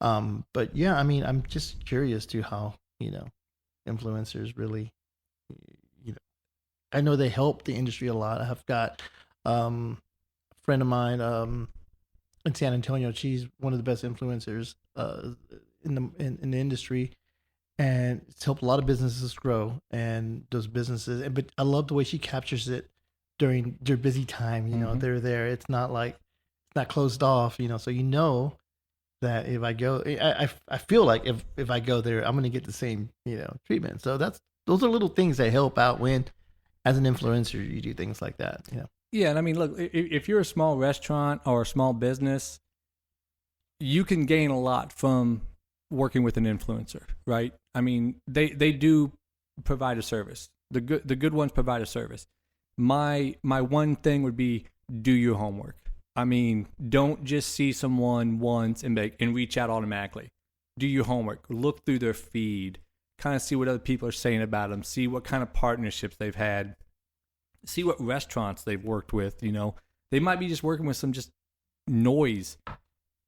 But yeah, I mean, I'm just curious to how, you know, influencers really, you know, I know they help the industry a lot. I've got a friend of mine in San Antonio. She's one of the best influencers in the industry, and it's helped a lot of businesses grow. And those businesses, but I love the way she captures it during their busy time. You know, Mhm. they're there. It's not like it's not closed off. You know, so you know that if I go, I feel like if I go there, I'm going to get the same, you know, treatment. So those are little things that help out when, as an influencer, you do things like that. You know. Yeah, and I mean, look, if you're a small restaurant or a small business, you can gain a lot from working with an influencer, right? I mean, they do provide a service. The good ones provide a service. My one thing would be do your homework. I mean, don't just see someone once and reach out automatically. Do your homework. Look through their feed. Kind of see what other people are saying about them. See what kind of partnerships they've had. See what restaurants they've worked with. You know, they might be just working with some just noise,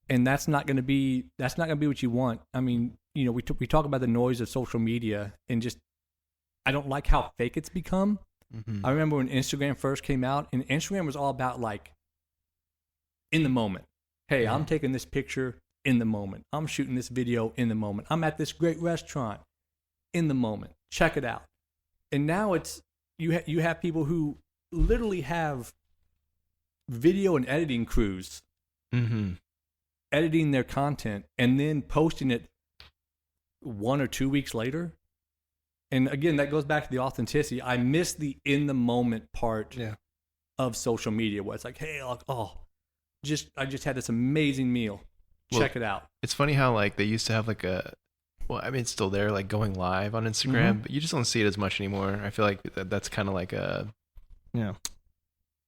and that's not going to be what you want. I mean, you know, we talk about the noise of social media, and just I don't like how fake it's become. Mm-hmm. I remember when Instagram first came out, and Instagram was all about like in the moment. Hey, I'm taking this picture in the moment. I'm shooting this video in the moment. I'm at this great restaurant in the moment. Check it out. And now it's you have people who literally have video and editing crews Mm-hmm. editing their content and then posting it 1 or 2 weeks later. And again, that goes back to the authenticity. I miss the in the moment part of social media where it's like, hey, I just had this amazing meal. Check it out. It's funny how like they used to have like it's still there, like going live on Instagram, but you just don't see it as much anymore. I feel like that's kind of like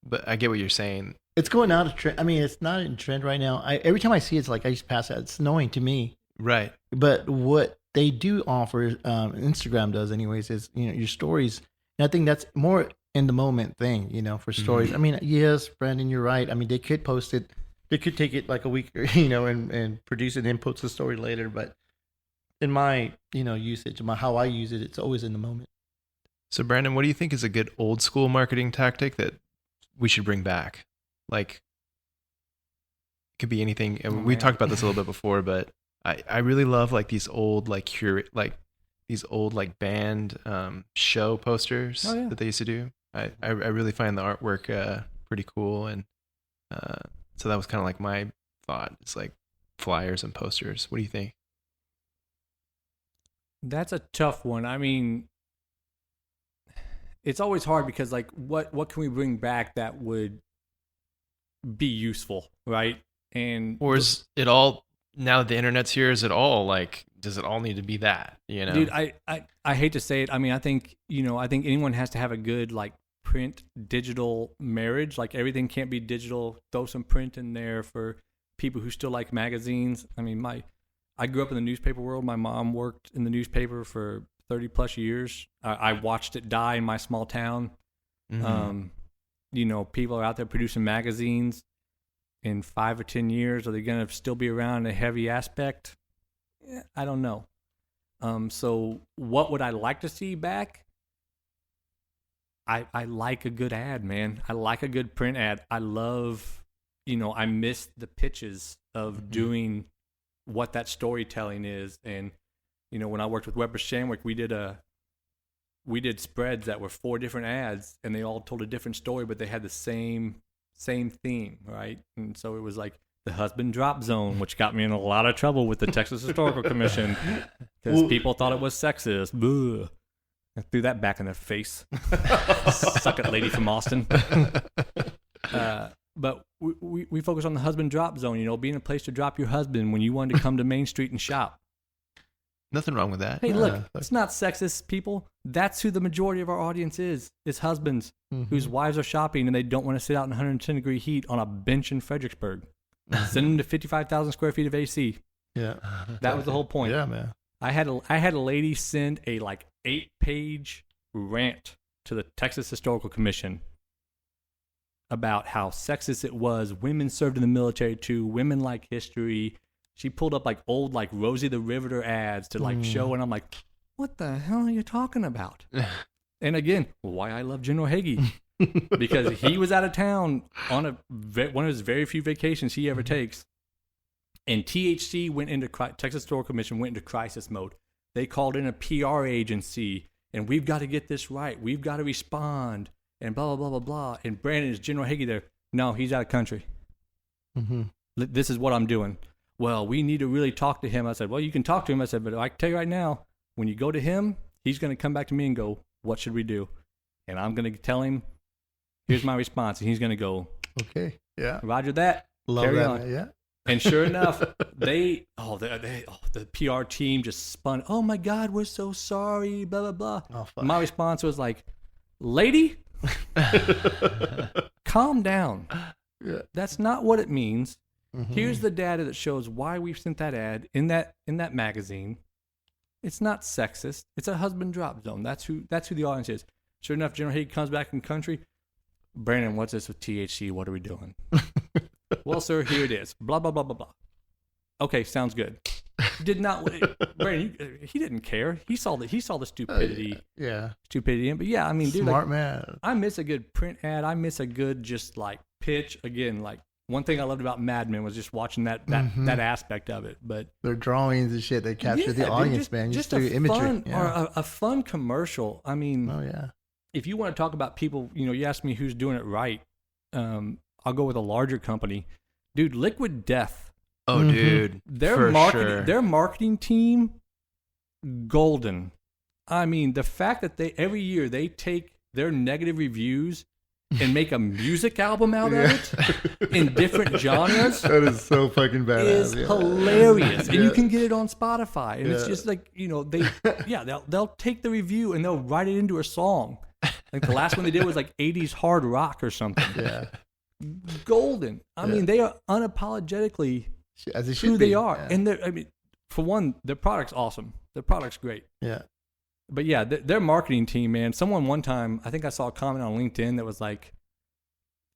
but I get what you're saying. It's going out of trend. I mean, it's not in trend right now. Every time I see it, it's like I just pass that. It's annoying to me. Right. But what they do offer, Instagram does anyways, is, your stories. And I think that's more in the moment thing, for stories. I mean, yes, Brandon, you're right. I mean, they could post it. They could take it like a week, and produce it and then post the story later. But in my, usage, how I use it, it's always in the moment. So Brandon, what do you think is a good old school marketing tactic that we should bring back? Like, it could be anything. And we talked about this a little bit before, but I really love like these old like band show posters that they used to do. I really find the artwork pretty cool, and so that was kind of like my thought. It's like flyers and posters. What do you think? That's a tough one. I mean, it's always hard because like what can we bring back that would be useful, right? And or is it all, now that the internet's here, is it all like, does it all need to be that, Dude, I hate to say it. I mean, I think anyone has to have a good like print digital marriage. Like everything can't be digital. Throw some print in there for people who still like magazines. I mean, I grew up in the newspaper world. My mom worked in the newspaper for 30 plus years. I watched it die in my small town. People are out there producing magazines. In 5 or 10 years, are they going to still be around in a heavy aspect? I don't know. So what would I like to see back? I like a good ad, man. I like a good print ad. I love, I miss the pitches of doing what that storytelling is. And, when I worked with Weber Shandwick, we did spreads that were 4 different ads, and they all told a different story, but they had the same theme, right? And so it was like the husband drop zone, which got me in a lot of trouble with the Texas Historical Commission because people thought it was sexist. Boo. I threw that back in their face. Suck it, lady from Austin. But we focus on the husband drop zone, being a place to drop your husband when you wanted to come to Main Street and shop. Nothing wrong with that. Hey, look, it's not sexist, people. That's who the majority of our audience is husbands whose wives are shopping and they don't want to sit out in 110-degree heat on a bench in Fredericksburg. Send them to 55,000 square feet of AC. Yeah. That was the whole point. Yeah, man. I had a lady send a 8-page rant to the Texas Historical Commission about how sexist it was. Women served in the military too. Women like history. She pulled up old Rosie the Riveter ads to show, and I'm like, what the hell are you talking about? And again, why I love General Hagee, because he was out of town on one of his very few vacations he ever takes, and THC Texas Historical Commission went into crisis mode. They called in a PR agency, and we've got to get this right. We've got to respond, and blah blah blah blah blah. And Brandon, is General Hagee there? No, he's out of country. This is what I'm doing. Well, we need to really talk to him. I said, well, you can talk to him. I said, but I can tell you right now, when you go to him, he's going to come back to me and go, what should we do? And I'm going to tell him, here's my response. And he's going to go, okay, yeah. Roger that. Love Carry that, on. man. Yeah. And sure enough, the PR team just spun, oh my God, we're so sorry, blah, blah, blah. Oh, fuck. My response was like, lady, calm down. Yeah. That's not what it means. Here's the data that shows why we've sent that ad in that magazine. It's not sexist. It's a husband drop zone. That's who the audience is. Sure enough, General Hagee comes back in country. Brandon, what's this with THC? What are we doing? Well, sir, here it is. Blah blah blah blah blah. Okay, sounds good. Did not Brandon? He didn't care. He saw the stupidity. Stupidity. But yeah, I mean, dude, smart man. I miss a good print ad. I miss a good just pitch. Again, one thing I loved about Mad Men was just watching that aspect of it. But their drawings and shit, they capture the audience, man. Just through a imagery. fun or a fun commercial. I mean, oh yeah, if you want to talk about people, you asked me who's doing it right. I'll go with a larger company. Dude, Liquid Death. Oh, dude. Their marketing team, golden. I mean, the fact that every year they take their negative reviews and make a music album out of it in different genres. That is so fucking badass. Is hilarious. And you can get it on Spotify. And it's just like, they'll take the review and they'll write it into a song. Like the last one they did was like 80s hard rock or something. Yeah. Golden. I mean, they are unapologetically as it who should they be. are. Yeah. And for one, their product's awesome. Their product's great. Yeah. But yeah, their marketing team, man. Someone one time, I think I saw a comment on LinkedIn that was like,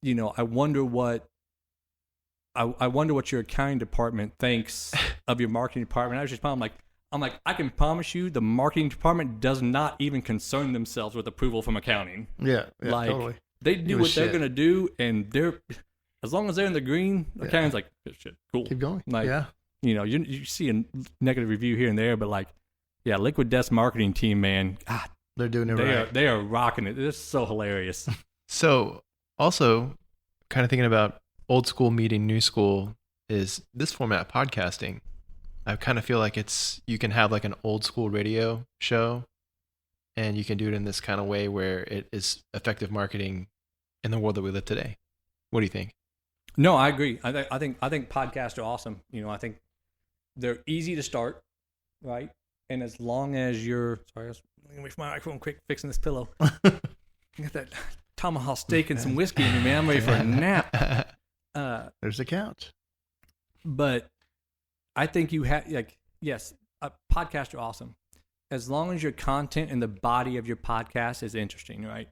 I wonder what your accounting department thinks of your marketing department. I was just I'm like, I can promise you, the marketing department does not even concern themselves with approval from accounting. Yeah. Like, totally. they do what they're gonna do, and as long as they're in the green, accounting's like, shit, cool. Keep going. Like, yeah. You see a negative review here and there, but like, yeah, Liquid Death's marketing team, man, God, They're doing it right. They are rocking it. It's so hilarious. So also kind of thinking about old school meeting new school is this format podcasting. I kind of feel like you can have like an old school radio show and you can do it in this kind of way where it is effective marketing in the world that we live today. What do you think? No, I agree. I think podcasts are awesome. I think they're easy to start, right? And as long as you're sorry, let me wait for my microphone quick, fixing this pillow. Got that tomahawk steak and some whiskey in me, man. I'm ready for a nap. There's the couch. But I think you have yes, podcasts are awesome. As long as your content and the body of your podcast is interesting, right?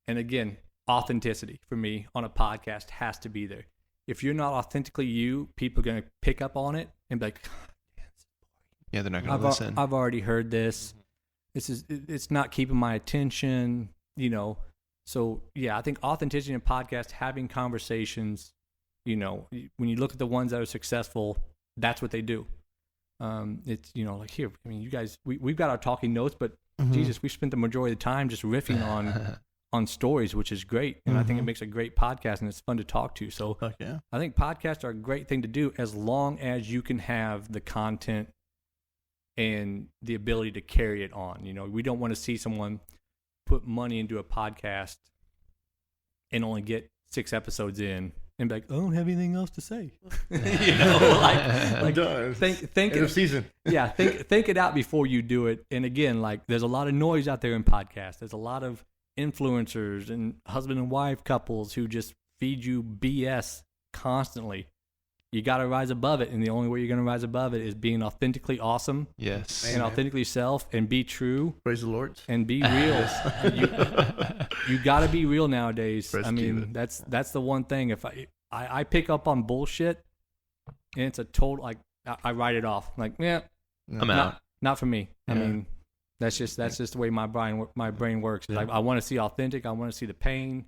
And again, authenticity for me on a podcast has to be there. If you're not authentically you, people are going to pick up on it and be like, yeah, they're not going to listen. I've already heard this. It's not keeping my attention, So yeah, I think authenticity in podcast, having conversations, when you look at the ones that are successful, that's what they do. It's, like here, I mean, you guys, we've got our talking notes, but Jesus, we spent the majority of the time just riffing on stories, which is great. And I think it makes a great podcast and it's fun to talk to. So yeah. I think podcasts are a great thing to do as long as you can have the content and the ability to carry it on. We don't want to see someone put money into a podcast and only get 6 episodes in and be like, I don't have anything else to say. I'm done. Think end of season. Yeah, think it out before you do it. And again, like there's a lot of noise out there in podcasts. There's a lot of influencers and husband and wife couples who just feed you BS constantly. You got to rise above it, and the only way you're going to rise above it is being authentically awesome. Yes. And authentically self, and be true. Praise the Lord. And be real. You got to be real nowadays. Press I mean, that's the one thing. If I pick up on bullshit, and it's a total I write it off. Like, yeah, I'm out. Not for me. Yeah. I mean, that's just the way my brain works. Is I want to see authentic. I want to see the pain.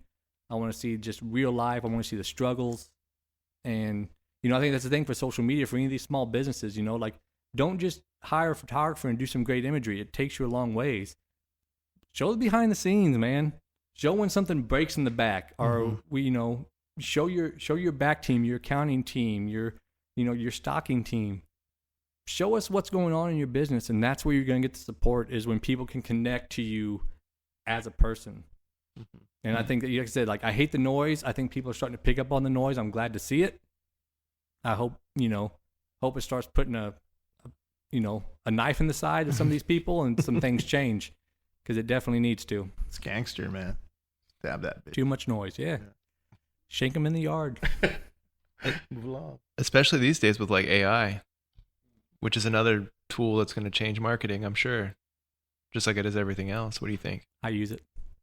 I want to see just real life. I want to see the struggles. And I think that's the thing for social media, for any of these small businesses, like don't just hire a photographer and do some great imagery. It takes you a long ways. Show the behind the scenes, man. Show when something breaks in the back, or show your back team, your accounting team, your stocking team. Show us what's going on in your business, and that's where you're going to get the support, is when people can connect to you as a person. And I think that, like I said, I hate the noise. I think people are starting to pick up on the noise. I'm glad to see it. I hope it starts putting a knife in the side of some of these people and some things change, because it definitely needs to. It's gangster, man. Stab that bitch. Too much noise, yeah. Shake them in the yard. Move along. Especially these days with like AI, which is another tool that's going to change marketing, I'm sure. Just like it is everything else. What do you think? I use it.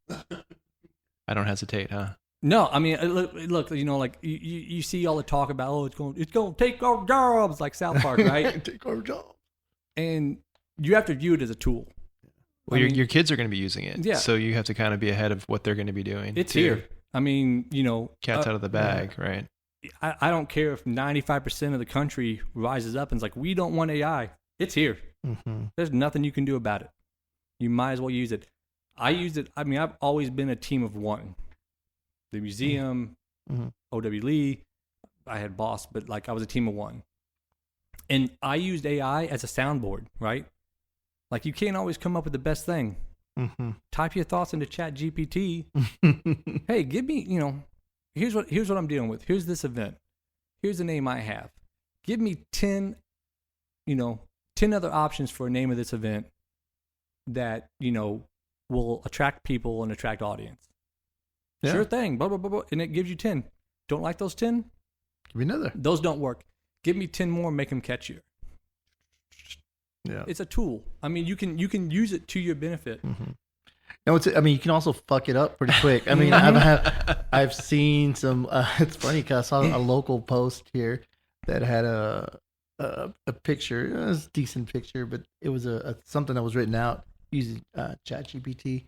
I don't hesitate, huh? No, I mean, look, you see all the talk about, it's going to take our jobs, like South Park, right? Take our job. And you have to view it as a tool. Well, your kids are going to be using it. Yeah. So you have to kind of be ahead of what they're going to be doing. It's too. here. I mean, Cat's out of the bag, right? I don't care if 95% of the country rises up and is like, we don't want AI. It's here. Mm-hmm. There's nothing you can do about it. You might as well use it. I used it. I mean, I've always been a team of one. The museum, Mm-hmm. O.W. Lee, I had boss, but like I was a team of one. And I used AI as a soundboard, right? Like you can't always come up with the best thing. Mm-hmm. Type your thoughts into Chat GPT. Hey, give me, here's what I'm dealing with. Here's this event. Here's the name I have. Give me 10 other options for a name of this event that, will attract people and attract audience. Yeah. Sure thing. Blah, blah, blah, blah. And it gives you 10. Don't like those 10? Give me another. Those don't work. Give me 10 more, make them catchier. Yeah. It's a tool. I mean, you can use it to your benefit. Mm-hmm. No, you can also fuck it up pretty quick. I mean, I've seen some. It's funny because I saw a local post here that had a picture. It was a decent picture, but it was a something that was written out using ChatGPT,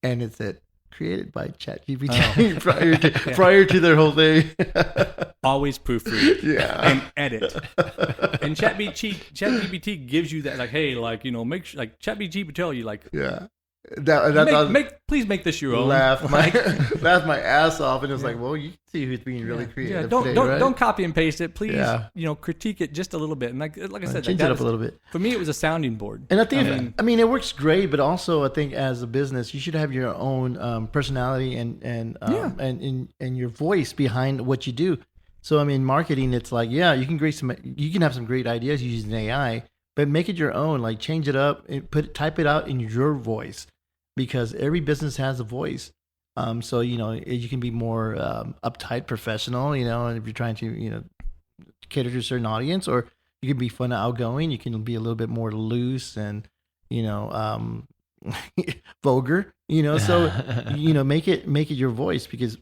and it said created by ChatGPT prior to their whole thing. Always proofread and Yeah. edit. And ChatGPT gives you that, like, hey, like, make sure, like, ChatGPT would tell you, like, Yeah. That please make this your own. laughed my ass off, and it was like, well, you can see who's being really creative. Yeah, don't today, don't right? don't copy and paste it. Please, Yeah. critique it just a little bit. And like I said, change it up a little bit. For me, it was a sounding board. And I think, it works great, but also I think as a business, you should have your own personality and your voice behind what you do. So marketing, it's like, yeah, you can have some great ideas using AI, but make it your own. Like change it up and type it out in your voice, because every business has a voice. So you can be more uptight, professional. And if you're trying to cater to a certain audience, or you can be fun and outgoing. You can be a little bit more loose and vulgar. So make it your voice, because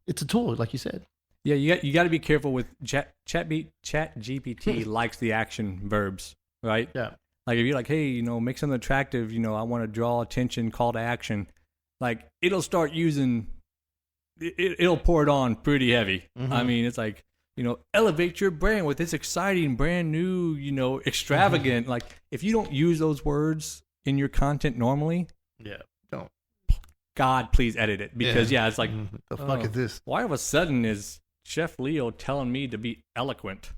it's a tool, like you said. Yeah, you got to be careful with Chat GPT likes the action verbs, right? Yeah. Like if you're like, hey, make something attractive, I want to draw attention, call to action. Like it'll start using, it'll pour it on pretty heavy. Mm-hmm. I mean, it's like, elevate your brand with this exciting, brand new, extravagant. Mm-hmm. Like if you don't use those words in your content normally, Yeah. Don't. God, please edit it, because it's like, The fuck is this? why all of a sudden is Chef Leo telling me to be eloquent?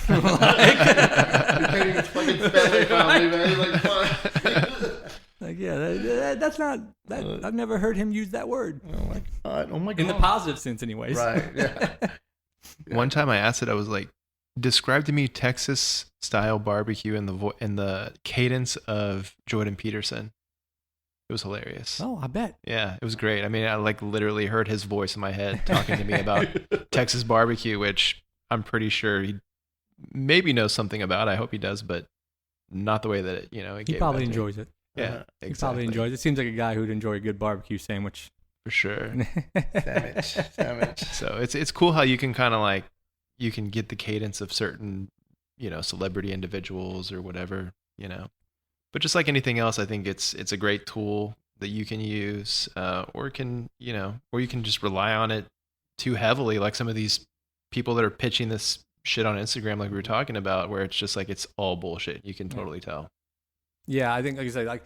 You can't even fucking spell it properly, man. Like, fuck. Like, that's not that. I've never heard him use that word. Oh my god. In the positive sense, anyways. Right. Yeah. One time I asked it, I was like, describe to me Texas style barbecue in the cadence of Jordan Peterson. It was hilarious. Oh, I bet. Yeah, it was great. I mean, I like literally heard his voice in my head talking to me about Texas barbecue, which I'm pretty sure he maybe knows something about. I hope he does, but not the way that it, He probably enjoys it. Yeah, He exactly. probably enjoys it. It seems like a guy who'd enjoy a good barbecue sandwich. For sure. Sandwich. So it's cool how you can kind of like, you can get the cadence of certain, celebrity individuals or whatever, But just like anything else, I think it's a great tool that you can use, or you can just rely on it too heavily, like some of these people that are pitching this shit on Instagram, like we were talking about, where it's just like it's all bullshit. You can totally tell. Yeah, I think, like I said, like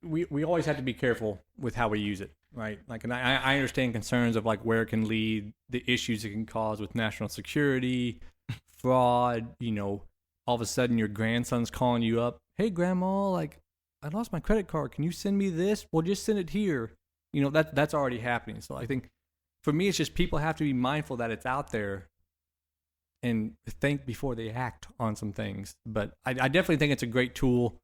we always have to be careful with how we use it, right? Like, and I understand concerns of like where it can lead, the issues it can cause with national security, fraud. All of a sudden your grandson's calling you up. Hey, grandma, like I lost my credit card. Can you send me this? Well, just send it here. That's already happening. So I think for me, it's just people have to be mindful that it's out there and think before they act on some things. But I definitely think it's a great tool.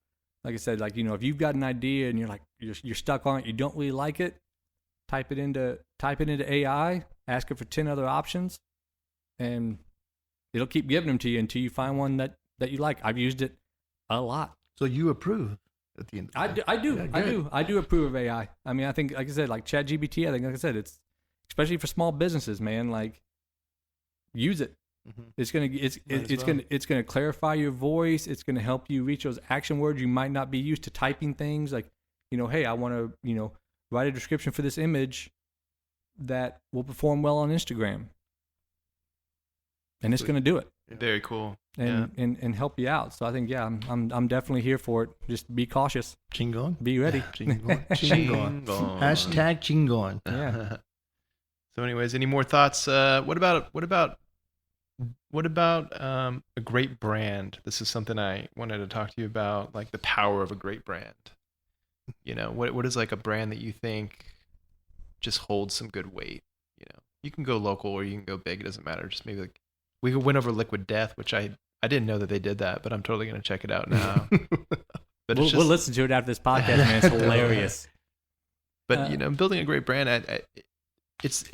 Like I said, like, if you've got an idea and you're like, you're stuck on it, you don't really like it, type it into AI, ask it for 10 other options, and it'll keep giving them to you until you find one that you like. I've used it a lot. So you approve at the end. I do approve of AI. I mean, I think, like I said, like ChatGPT, I think, like I said, it's especially for small businesses, man. Like, use it. Mm-hmm. It's gonna clarify your voice. It's gonna help you reach those action words you might not be used to typing things. Like, hey, I want to write a description for this image that will perform well on Instagram, and it's gonna do it. Very cool. and help you out. So I think, I'm definitely here for it. Just be cautious. Chingon. Be ready. Chingon. Chingon. Hashtag Chingon. Yeah. So anyways, any more thoughts? What about a great brand? This is something I wanted to talk to you about, like the power of a great brand. You know, what is like a brand that you think just holds some good weight? You know, you can go local or you can go big. It doesn't matter. Just maybe like we went over Liquid Death, which I didn't know that they did that, but I'm totally gonna check it out now. But we'll listen to it after this podcast, man. It's hilarious. But you know, building a great brand, it's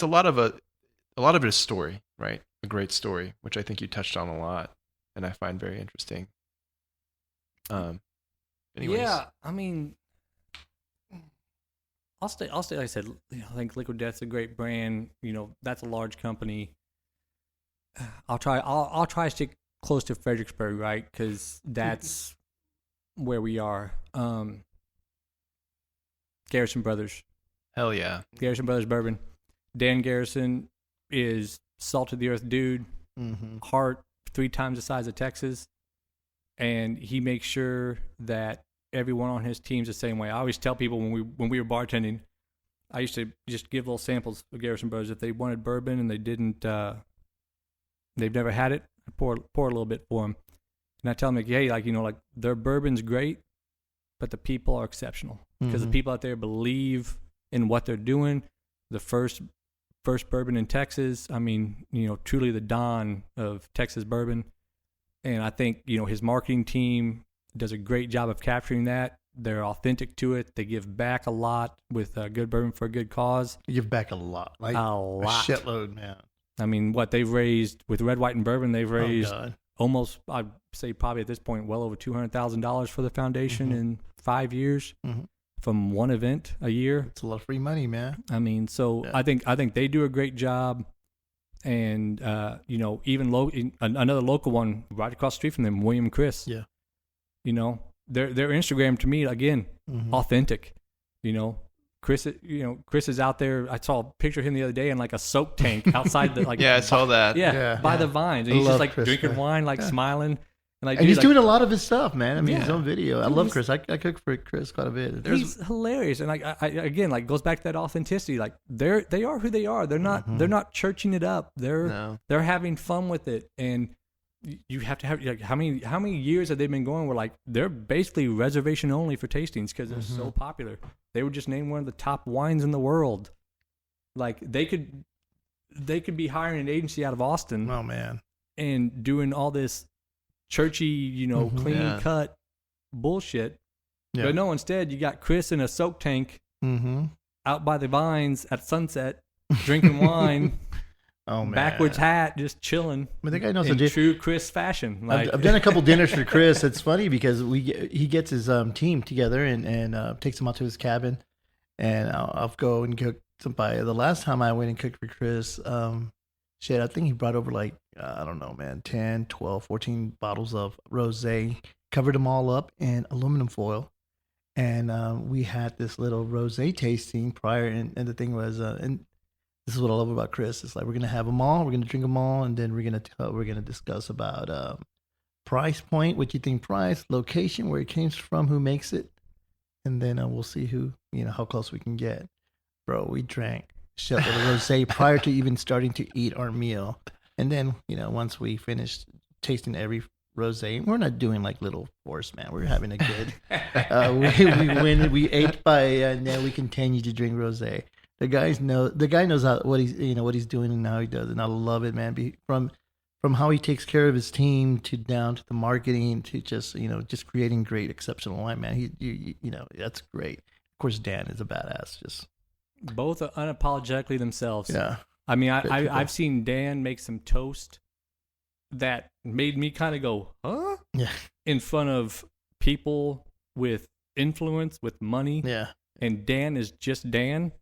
a lot of it is story, right? A great story, which I think you touched on a lot, and I find very interesting. Anyways. Yeah, I mean, I'll stay. Like I said, I think Liquid Death's a great brand. You know, that's a large company. I'll try to stick close to Fredericksburg, right? Because that's where we are. Garrison Brothers. Hell yeah. Garrison Brothers Bourbon. Dan Garrison is salt of the earth dude. Mm-hmm. Heart 3 times the size of Texas. And he makes sure that everyone on his team's the same way. I always tell people when we were bartending, I used to just give little samples of Garrison Brothers. If they wanted bourbon and they didn't, they've never had it, I pour a little bit for them. And I tell them, like, hey, like, you know, like their bourbon's great, but the people are exceptional. Because the people out there believe in what they're doing. The first bourbon in Texas, I mean, you know, truly the dawn of Texas bourbon. And I think, you know, his marketing team does a great job of capturing that. They're authentic to it. They give back a lot with good bourbon for a good cause. You give back a lot. Like a lot. A shitload, man. I mean, what they've raised with red, white, and bourbon, they've raised almost, I'd say probably at this point, well over $200,000 for the foundation in 5 years from one event a year. It's a lot of free money, man. I mean, so I think they do a great job. And, you know, even another local one right across the street from them, William Chris. Yeah. You know, their Instagram to me, again, authentic. You know, Chris is out there. I saw a picture of him the other day in like a soak tank outside the like. Yeah, I saw that. By the vines. And he's just like Chris, drinking wine, like smiling. And he's doing a lot of his stuff, man. I mean, his own video. I love he's- Chris. I cook for Chris quite a bit. He's hilarious, and like I again, like goes back to that authenticity. Like they are who they are. They're not churching it up. They're having fun with it, and you have to have like how many years have they been going? Where like they're basically reservation only for tastings because they're so popular. They were just named one of the top wines in the world. Like they could be hiring an agency out of Austin. Oh man, and doing all this churchy, you know, clean cut bullshit. Yeah. But no, instead you got Chris in a soak tank out by the vines at sunset, drinking wine. Oh man, backwards hat, just chilling. I mean, that guy knows in true Chris fashion. Like I've done a couple dinners for Chris. It's funny because he gets his team together and takes them out to his cabin, and I'll go and cook somebody. The last time I went and cooked for Chris, I think he brought over like, I don't know, man, 10, 12, 14 bottles of rosé, covered them all up in aluminum foil. And we had this little rosé tasting prior. And the thing was, and this is what I love about Chris. It's like, we're going to have them all, we're going to drink them all. And then we're going to discuss about price point, what you think price, location, where it came from, who makes it. And then we'll see how close we can get. Bro, we drank shit with rosé prior to even starting to eat our meal. And then, once we finished tasting every rosé, we're not doing like little force, man. We're having a good. We ate by, and then we continue to drink rosé. The guy knows what he's doing and how he does it. And I love it, man. From how he takes care of his team to down to the marketing to just creating great, exceptional wine, man. That's great. Of course, Dan is a badass. Just both are unapologetically themselves. Yeah. I mean, I've seen Dan make some toast that made me kind of go, huh? Yeah. In front of people with influence, with money. Yeah. And Dan is just Dan.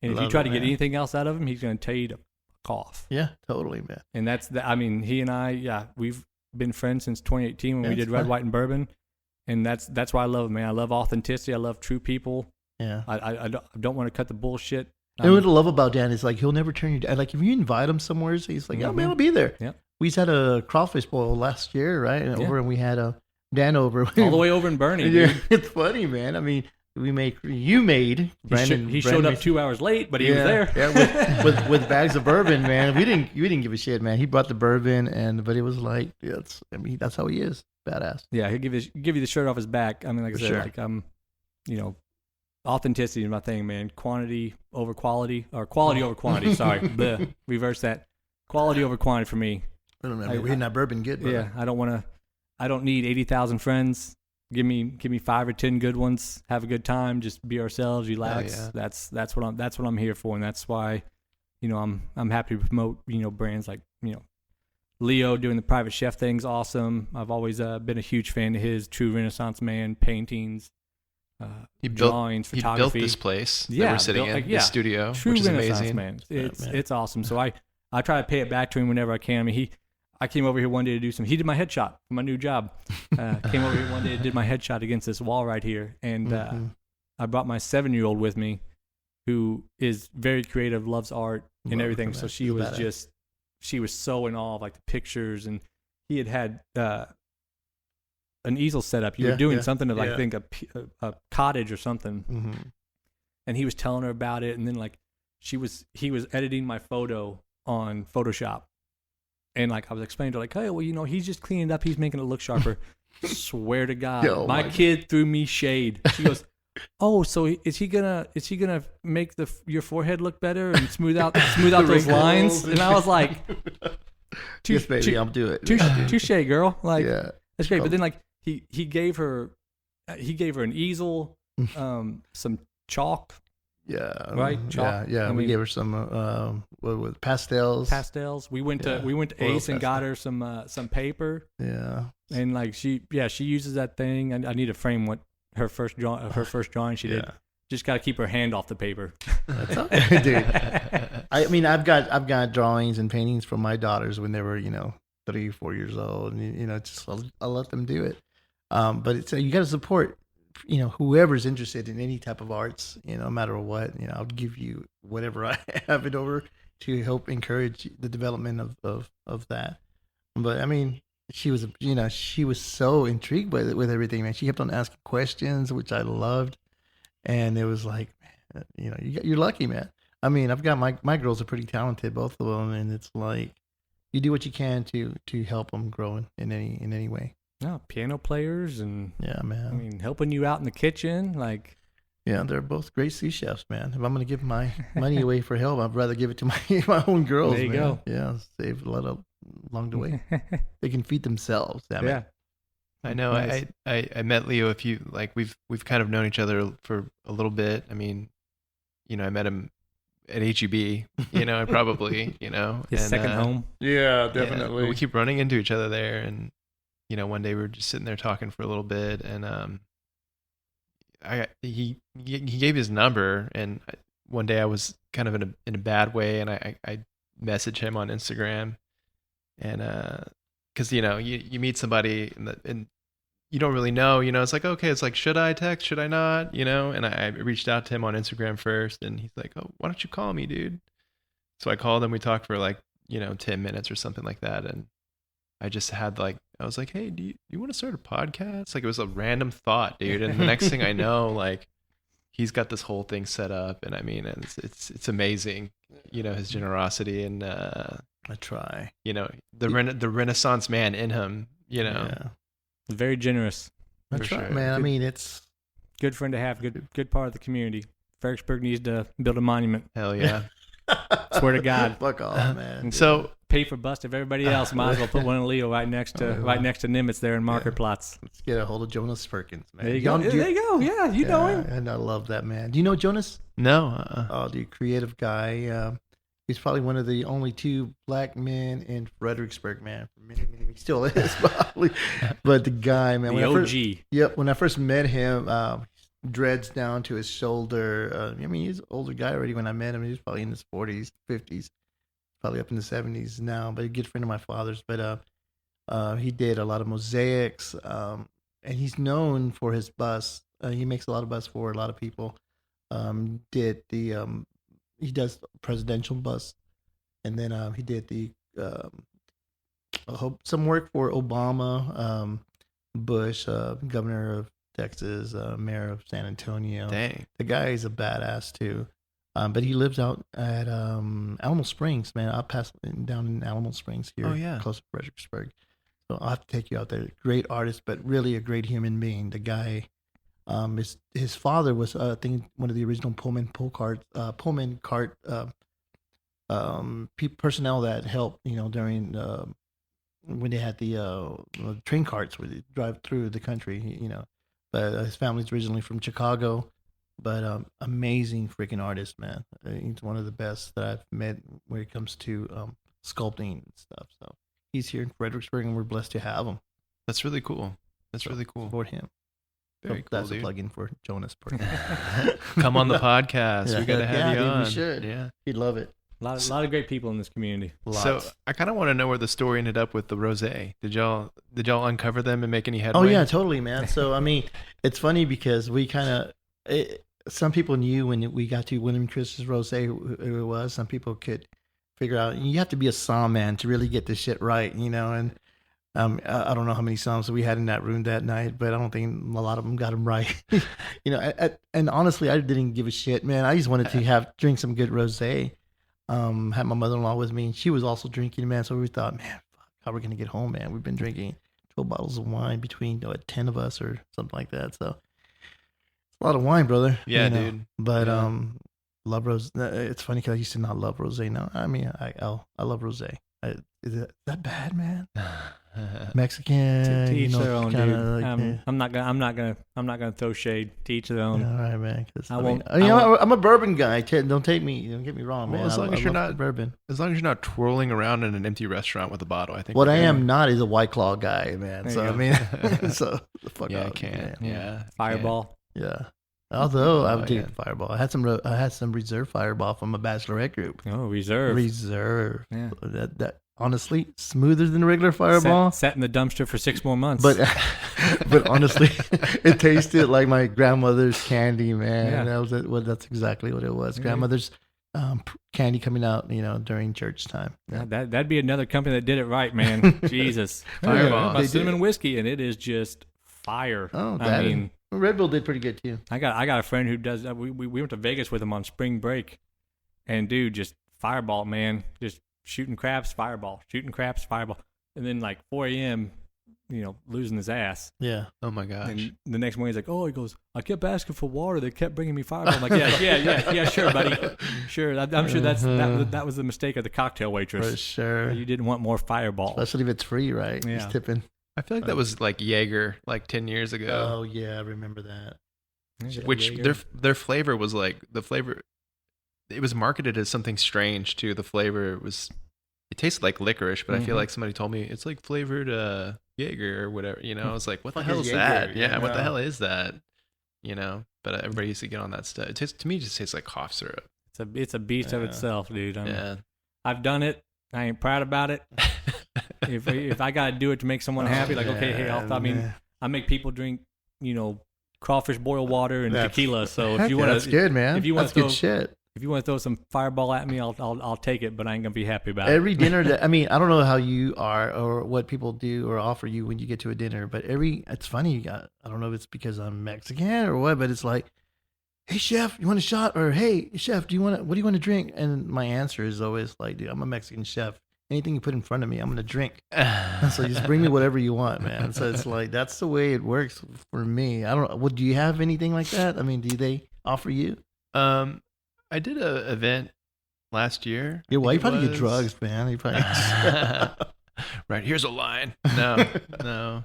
And if you Love try it, to get man. anything else out of him, he's going to tell you to cough. Yeah, totally, man. And he and I, we've been friends since 2018 when we did Red, White, and Bourbon. And that's why I love him, man. I love authenticity. I love true people. Yeah. I don't want to cut the bullshit. And what I love about Dan is like he'll never turn you down. Like if you invite him somewhere, he's like, "Oh man, I'll be there." Yeah. we just had a crawfish boil last year, right? And Yeah. over, and we had a Dan over All the way over in Bernie. Yeah, Dude. it's funny, man. I mean, you made Brandon. He showed Brandon up 2 hours late, but he was yeah, there. yeah, with bags of bourbon, man. We didn't give a shit, man. He brought the bourbon, but it was like, that's how he is, badass. Yeah, he'll give you the shirt off his back. I mean, like I For said, sure. like authenticity is my thing, man. Quantity over quality, or quality over quantity. Sorry, Bleh. Reverse that. Quality over quantity for me. I don't know. We're hitting that bourbon good, brother. Yeah, I don't need 80,000 friends. Give me 5 or 10 good ones. Have a good time. Just be ourselves. Relax. yeah. That's what I'm here for, and that's why, I'm happy to promote brands like Leo doing the private chef thing's awesome. I've always been a huge fan of his. True Renaissance man. Paintings, drawings, He photography. built this place that Yeah, we're sitting built- in, like, yeah. the studio, True which is Renaissance amazing. man. It's man. it's awesome. So I try to pay it back to him whenever I can. I mean, I came over here one day to do he did my headshot for my new job. Came over here one day and did my headshot against this wall right here. And Mhm. I brought my 7-year-old with me, who is very creative, loves art and Love her, everything. man. So She's badass. she was so in awe of like the pictures, and he had an easel set up. You were doing something to like yeah. think a cottage or something. Mhm. And he was telling her about it, and then like he was editing my photo on Photoshop, and like I was explaining to her like, hey, well, he's just cleaning it up, he's making it look sharper. Swear to God, Yo, my my kid threw me shade. She goes, oh, so is he gonna make your forehead look better and smooth out those lines? And I was like, Yes, baby, I'll do it. touche, girl. Like Yeah. that's great. But then like he gave her an easel, some chalk. Yeah. Right? Yeah. Chalk. Yeah. I We mean- gave her some what pastels. We went to Oil Ace and got pastel. her some paper, Yeah. and like she uses that thing. I need to frame what her first drawing she did. Yeah. Just got to keep her hand off the paper. That's okay, dude. I mean, I've got drawings and paintings from my daughters when they were 3, 4 years old, and just I'll let them do it. But it's you got to support whoever's interested in any type of arts, no matter what. I'll give you whatever I have it over to help encourage the development of that. But I mean, she was so intrigued with everything, man. She kept on asking questions, which I loved, and it was like, you're lucky, man. I mean, I've got my girls are pretty talented, both of them, and it's like you do what you can to help them grow in any way. No, piano players and Yeah, man. I mean helping you out in the kitchen, like Yeah, they're both great sous chefs, man. If I'm gonna give my money away for help, I'd rather give it to my own girls. There you man. go. Yeah, save a lot along the way. They can feed themselves. Damn yeah. it. I know. Nice. I met Leo we've kind of known each other for a little bit. I mean, I met him at HEB, and probably, His and, second home. Yeah, yeah, but we keep running into each other there, and one day we were just sitting there talking for a little bit, and he gave his number, and one day I was kind of in a bad way, and I messaged him on Instagram, and because you meet somebody and you don't really know, it's like, okay, it's like, should I text, should I not, and I reached out to him on Instagram first, and he's like, oh, why don't you call me, dude? So I called him, we talked for like 10 minutes or something like that, and I just had I was like, hey, do you want to start a podcast? Like, it was a random thought, dude. And the next thing I know, like, he's got this whole thing set up, and I mean, it's amazing, his generosity and I try. the Renaissance man in him, Yeah, Very generous. I For try, sure. man. I mean, it's Good friend to have. Good part of the community. Fredericksburg needs to build a monument. Hell yeah. Swear to God. Fuck off, man. And so Pay for bust of everybody else. Might as well put one in Leo right next to Nimitz there in Marketplatz. let's get a hold of Jonas Perkins, man. There you go. Do There you go. Yeah, you know him. And I love that, man. Do you know Jonas? no, Oh, the creative guy. He's probably one of the only 2 black men in Fredericksburg, man. For many, he still is, probably. But the guy, man. The OG. When I first met him, dreads down to his shoulder. I mean, he's an older guy already when I met him. He was probably in his 40s, 50s, probably up in the 70s now, but a good friend of my father's. But he did a lot of mosaics, and he's known for his busts. He makes a lot of busts for a lot of people. He does presidential busts, and then he did the some work for Obama, Bush, governor of Texas, mayor of San Antonio. Dang. The guy is a badass too. But he lives out at Alamo Springs, man. I'll pass down in Alamo Springs here, Oh, yeah. close to Fredericksburg. So I'll have to take you out there. Great artist, but really a great human being. The guy, his father was, I think, one of the original Pullman cart personnel that helped, during when they had the train carts where they drive through the country, But his family's originally from Chicago, but amazing freaking artist, man. He's one of the best that I've met when it comes to sculpting and stuff. So he's here in Fredericksburg, and we're blessed to have him. That's really cool. That's really cool. Support him. Very So cool, that's dude. a plug-in for Jonas. Come on the podcast. We got to have you dude, on. we should. Yeah. He'd love it. A lot of great people in this community. So Lots. I kind of want to know where the story ended up with the rosé. Did y'all uncover them and make any headway? Oh yeah, totally, man. So I mean, it's funny because we kind of some people knew when we got to William Chris's Rosé who it was. Some people could figure out. You have to be a somm man to really get this shit right, And I don't know how many somms we had in that room that night, but I don't think a lot of them got them right. And honestly, I didn't give a shit, man. I just wanted to drink some good rosé. Had my mother-in-law with me, and she was also drinking, man. So we thought, man, fuck, how we're gonna get home, man. We've been drinking 12 bottles of wine between 10 of us or something like that. So it's a lot of wine, brother. Yeah, dude. But Yeah. love rose. It's funny because I used to not love rosé. Now I mean, I love rosé. Is that bad, man? Mexican, To each their own, dude. kinda I'm not gonna throw shade. To each their own. all right, man. 'Cause, I I won't- mean, I won't- I'm a bourbon guy. Don't get me wrong, Well, man. as long as I you're love not- bourbon. As long as you're not twirling around in an empty restaurant with a bottle, I think. What we're I good. am not is a White Claw guy, man. There So you I go. mean, so the fuck Yeah, I out, can't. man. Yeah. Fireball. Yeah. Although Oh, I did yeah. Fireball, I had some reserve Fireball from a bachelorette group. Oh, reserve. Reserve. Yeah. That honestly smoother than a regular Fireball. Sat in the dumpster for 6 more months. But but honestly, it tasted like my grandmother's candy, man. Yeah. That was it. Well, that's exactly what it was. Yeah. Grandmother's candy coming out, during church time. Yeah, that'd be another company that did it right, man. Jesus. Fireball. My They cinnamon did. whiskey, and it is just fire. Oh, I that mean, Red Bull did pretty good too. I got a friend who does. We went to Vegas with him on spring break, and dude, just Fireball, man, just shooting craps, Fireball, shooting craps, Fireball, and then like 4 a.m., losing his ass. Yeah. Oh my gosh. And the next morning he's like, oh, he goes, I kept asking for water. They kept bringing me Fireball. I'm like, yeah, sure, buddy, sure. I'm sure that was the mistake of the cocktail For waitress. sure. You didn't want more Fireball. Especially if it's free, right? Yeah. He's tipping. I feel like that was like Jaeger, like 10 years ago. Oh yeah, I remember that. Yeah. which Jaeger. their flavor was like it was marketed as something strange too. The flavor it tasted like licorice, but I feel Mhm. like somebody told me it's like flavored Jaeger or whatever. I was like, what the Fuck hell is is that? Jaeger? Yeah, what the Yeah. hell is that? But everybody used to get on that stuff. To me, it just tastes like cough syrup. It's a beast of Yeah. itself, dude. Yeah. I've done it. I ain't proud about it. If I gotta do it to make someone happy, like okay, hey, I make people drink, crawfish boiled water and That's- tequila. So Heck if you yeah, want that's good, man. if you wanna that's good throw- shit. if you want to throw some Fireball at me, I'll take it, but I ain't gonna be happy about it. Every dinner that I don't know how you are or what people do or offer you when you get to a dinner, but it's funny. I don't know if it's because I'm Mexican or what, but it's like, hey chef, you want a shot? Or hey chef, what do you want to drink? And my answer is always like, dude, I'm a Mexican chef. Anything you put in front of me, I'm gonna drink. So just bring me whatever you want, man. So it's like that's the way it works for me. I don't know. Well, do you have anything like that? I mean, do they offer you? I did an event last year. Yeah, well, I you think it probably get was. drugs, man. You probably. Right, here's a line. No.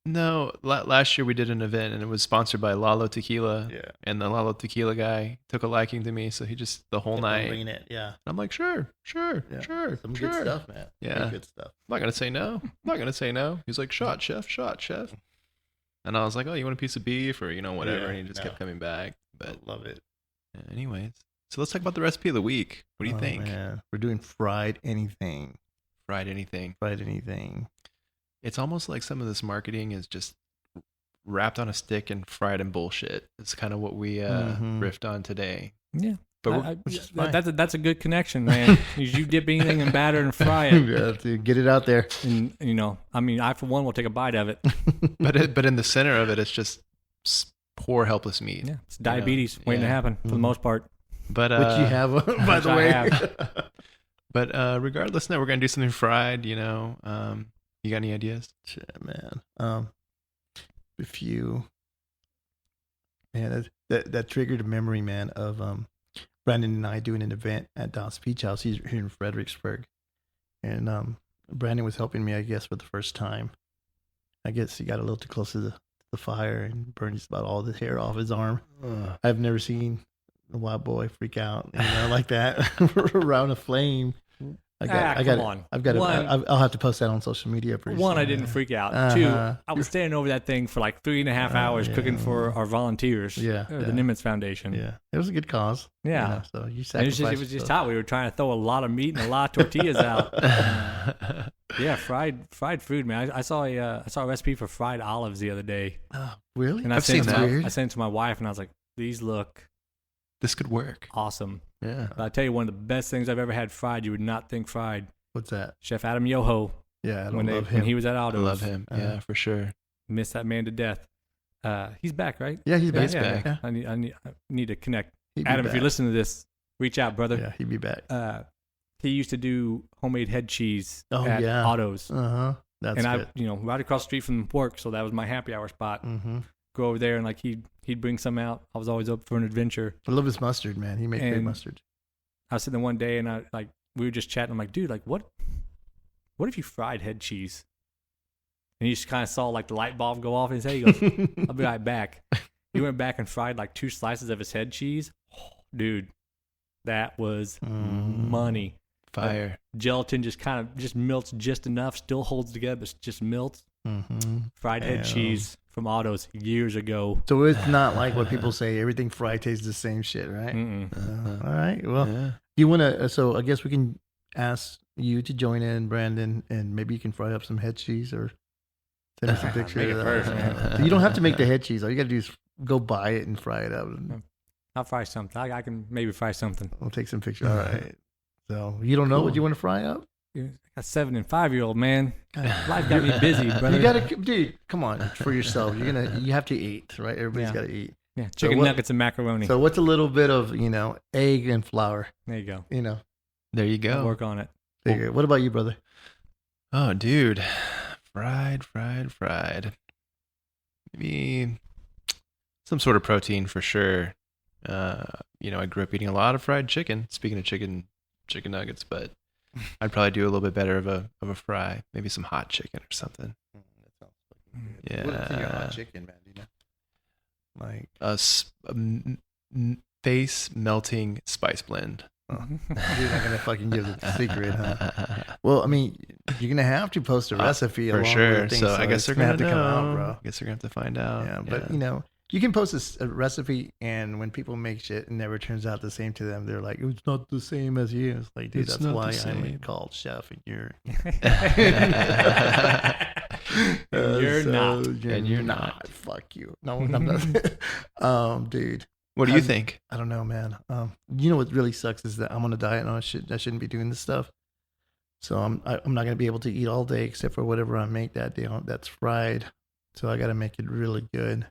No, last year we did an event and it was sponsored by Lalo Tequila. Yeah. And the Lalo Tequila guy took a liking to me, so he just the whole night. Bringing it, yeah. I'm like, sure. Yeah. Some good stuff, man. Yeah. Very good stuff. I'm not gonna say no. He's like, shot, chef. And I was like, oh, you want a piece of beef or whatever, Yeah, and he just kept coming back. But I love it. anyways, so let's talk about the recipe of the week. What do you Oh, think? Man. We're doing fried anything. Fried anything. Fried anything. It's almost like some of this marketing is just wrapped on a stick and fried in bullshit. It's kind of what we Mhm. riffed on today. Yeah, But which is fine. That's a good connection, man. You dip anything in batter and fry it. Yeah, to get it out there. And, I mean, I, for one, will take a bite of it. but in the center of it, it's just poor, helpless meat. Yeah, it's diabetes waiting to yeah. happen for the most part. But Which you have, by the I way. have. But regardless, no, we're gonna do something fried. You got any ideas? Shit, man. If you, man, that triggered a memory, man, of Brandon and I doing an event at Don's Beach House. He's here in Fredericksburg, and Brandon was helping me, I guess, for the first time. I guess he got a little too close to the fire and burned just about all the hair off his arm. I've never seen a wild boy freak out, like that around a flame. Come on. I've got I'll have to post that on social media. Pretty One, soon. I didn't freak out. Uh-huh. Two, I was standing over that thing for like 3.5 hours yeah. cooking for our volunteers. Yeah, The yeah. Nimitz Foundation. Yeah, it was a good cause. Yeah. So you And sacrificed. it was just hot. We were trying to throw a lot of meat and a lot of tortillas out. Yeah, fried food, man. I saw a recipe for fried olives the other day, Oh, really? and I've seen that. Weird. I sent it to my wife, and I was like, "These look This could work. awesome." Yeah. But I tell you, one of the best things I've ever had fried. You would not think fried. What's that? Chef Adam Yoho, Yeah, I don't when love him. when he was at I Aldo's, love him. Yeah, for sure. Missed that man to death. He's back, right? Yeah, he's back. He's back. Yeah. I need to connect. He'd be Adam, if back. you listen to this, reach out, brother. Yeah, he'd be back. He used to do homemade head cheese Oh, at yeah. Autos. That's And good. right across the street from work, so that was my happy hour spot. Mm-hmm. Go over there and like he'd bring some out. I was always up for an adventure. I love his mustard, man. He made great And- mustard. I was sitting there one day and we were just chatting. I'm like, dude, like what if you fried head cheese? And he just kind of saw like the light bulb go off in his head. He goes, I'll be right back. He went back and fried like 2 slices of his head cheese. Oh, dude, that was money. Fire. Gelatin just kind of just melts just enough, still holds together, but just melts. Mm-hmm. Fried head Damn. cheese from Autos years ago. So it's not like what people say. Everything fried tastes the same shit, right? Mm-mm. All right. Well, Yeah. you want to? So I guess we can ask you to join in, Brandon, and maybe you can fry up some head cheese or send us a picture Make of it that. first, man. So you don't have to make the head cheese. All you got to do is go buy it and fry it up. I'll fry something. I can maybe fry something. We'll take some pictures. All right. So you don't know what you want to fry up? A 7 and 5-year-old, man. Life got me busy, brother. You gotta, dude. Come on, for yourself. You have to eat, right? Everybody's Yeah. got to eat. Yeah, chicken what- nuggets and macaroni. So what's a little bit of egg and flour? There you go. There you I'll go. work on it. Figure. What about you, brother? Oh, dude. Fried. Maybe some sort of protein for sure. I grew up eating a lot of fried chicken. Speaking of chicken nuggets, but I'd probably do a little bit better of a fry. Maybe some hot chicken or something. Yeah. What's in your hot chicken, man? Do you know? Like, Face melting spice blend. you're not gonna fucking give the secret, huh? Well, I mean, you're gonna have to post a recipe For along sure. with the thing, So I guess it's they're have gonna to come know. out, bro. I guess they're gonna have to find out. Yeah, but you can post a recipe, and when people make shit and never turns out the same to them, they're like, "It's not the same as you." It's like, dude, It's that's not why the I'm same. called chef, and you're You're not. And you're not. Fuck you. No, I'm not. Dude. What do you think? I don't know, man. You know what really sucks is that I'm on a diet and I shouldn't be doing this stuff. So I'm not gonna be able to eat all day except for whatever I make that day that's fried. So I gotta make it really good.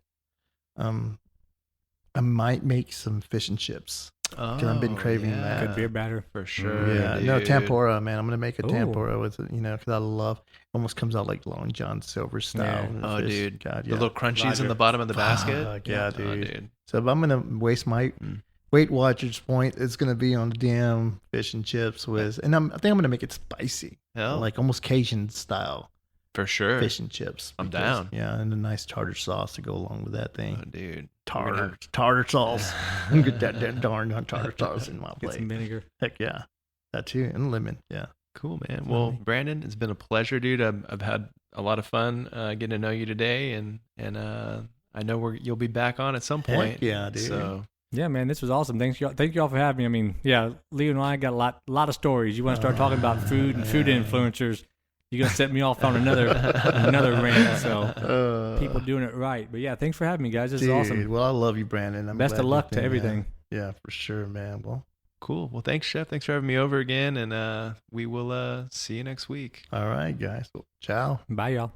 I might make some fish and chips. I've been craving that. Good beer batter. For sure. Yeah, no dude. tempura, man. I'm gonna make a Ooh. tempura with it, because I love. Almost comes out like Long John Silver style. Yeah. Oh, fish. dude. God, The yeah. little crunchies in Roger. the bottom of the basket. Fuck, yeah, Oh, dude. So if I'm gonna waste my Weight Watchers point, it's gonna be on damn fish and chips with, and I think I'm gonna make it spicy, Hell, like almost Cajun style for sure. fish and chips. I'm because- down. Yeah, and a nice tartar sauce to go along with that Oh, thing. dude. Tartar sauce. Get that darn tartar sauce in my Get some plate. vinegar. Heck yeah, that too, and lemon. Yeah. Cool, man. Well, Funny. Brandon, it's been a pleasure, dude. I've had a lot of fun getting to know you today, and I know you'll be back on at some point. Heck yeah, dude. So Yeah, man, this was awesome. Thank y'all for having me. I mean, yeah, Leo and I got a lot of stories. You want to start talking about food and food influencers? You're gonna set me off on another rant. So people doing it right. But yeah, thanks for having me, guys. This is awesome. Well, I love you, Brandon. I'm Best glad of you luck to did that. everything. Yeah, for sure, man. Well, Cool. Well, thanks, Chef. Thanks for having me over again, and we will see you next week. all right, guys. Well, ciao. Bye, y'all.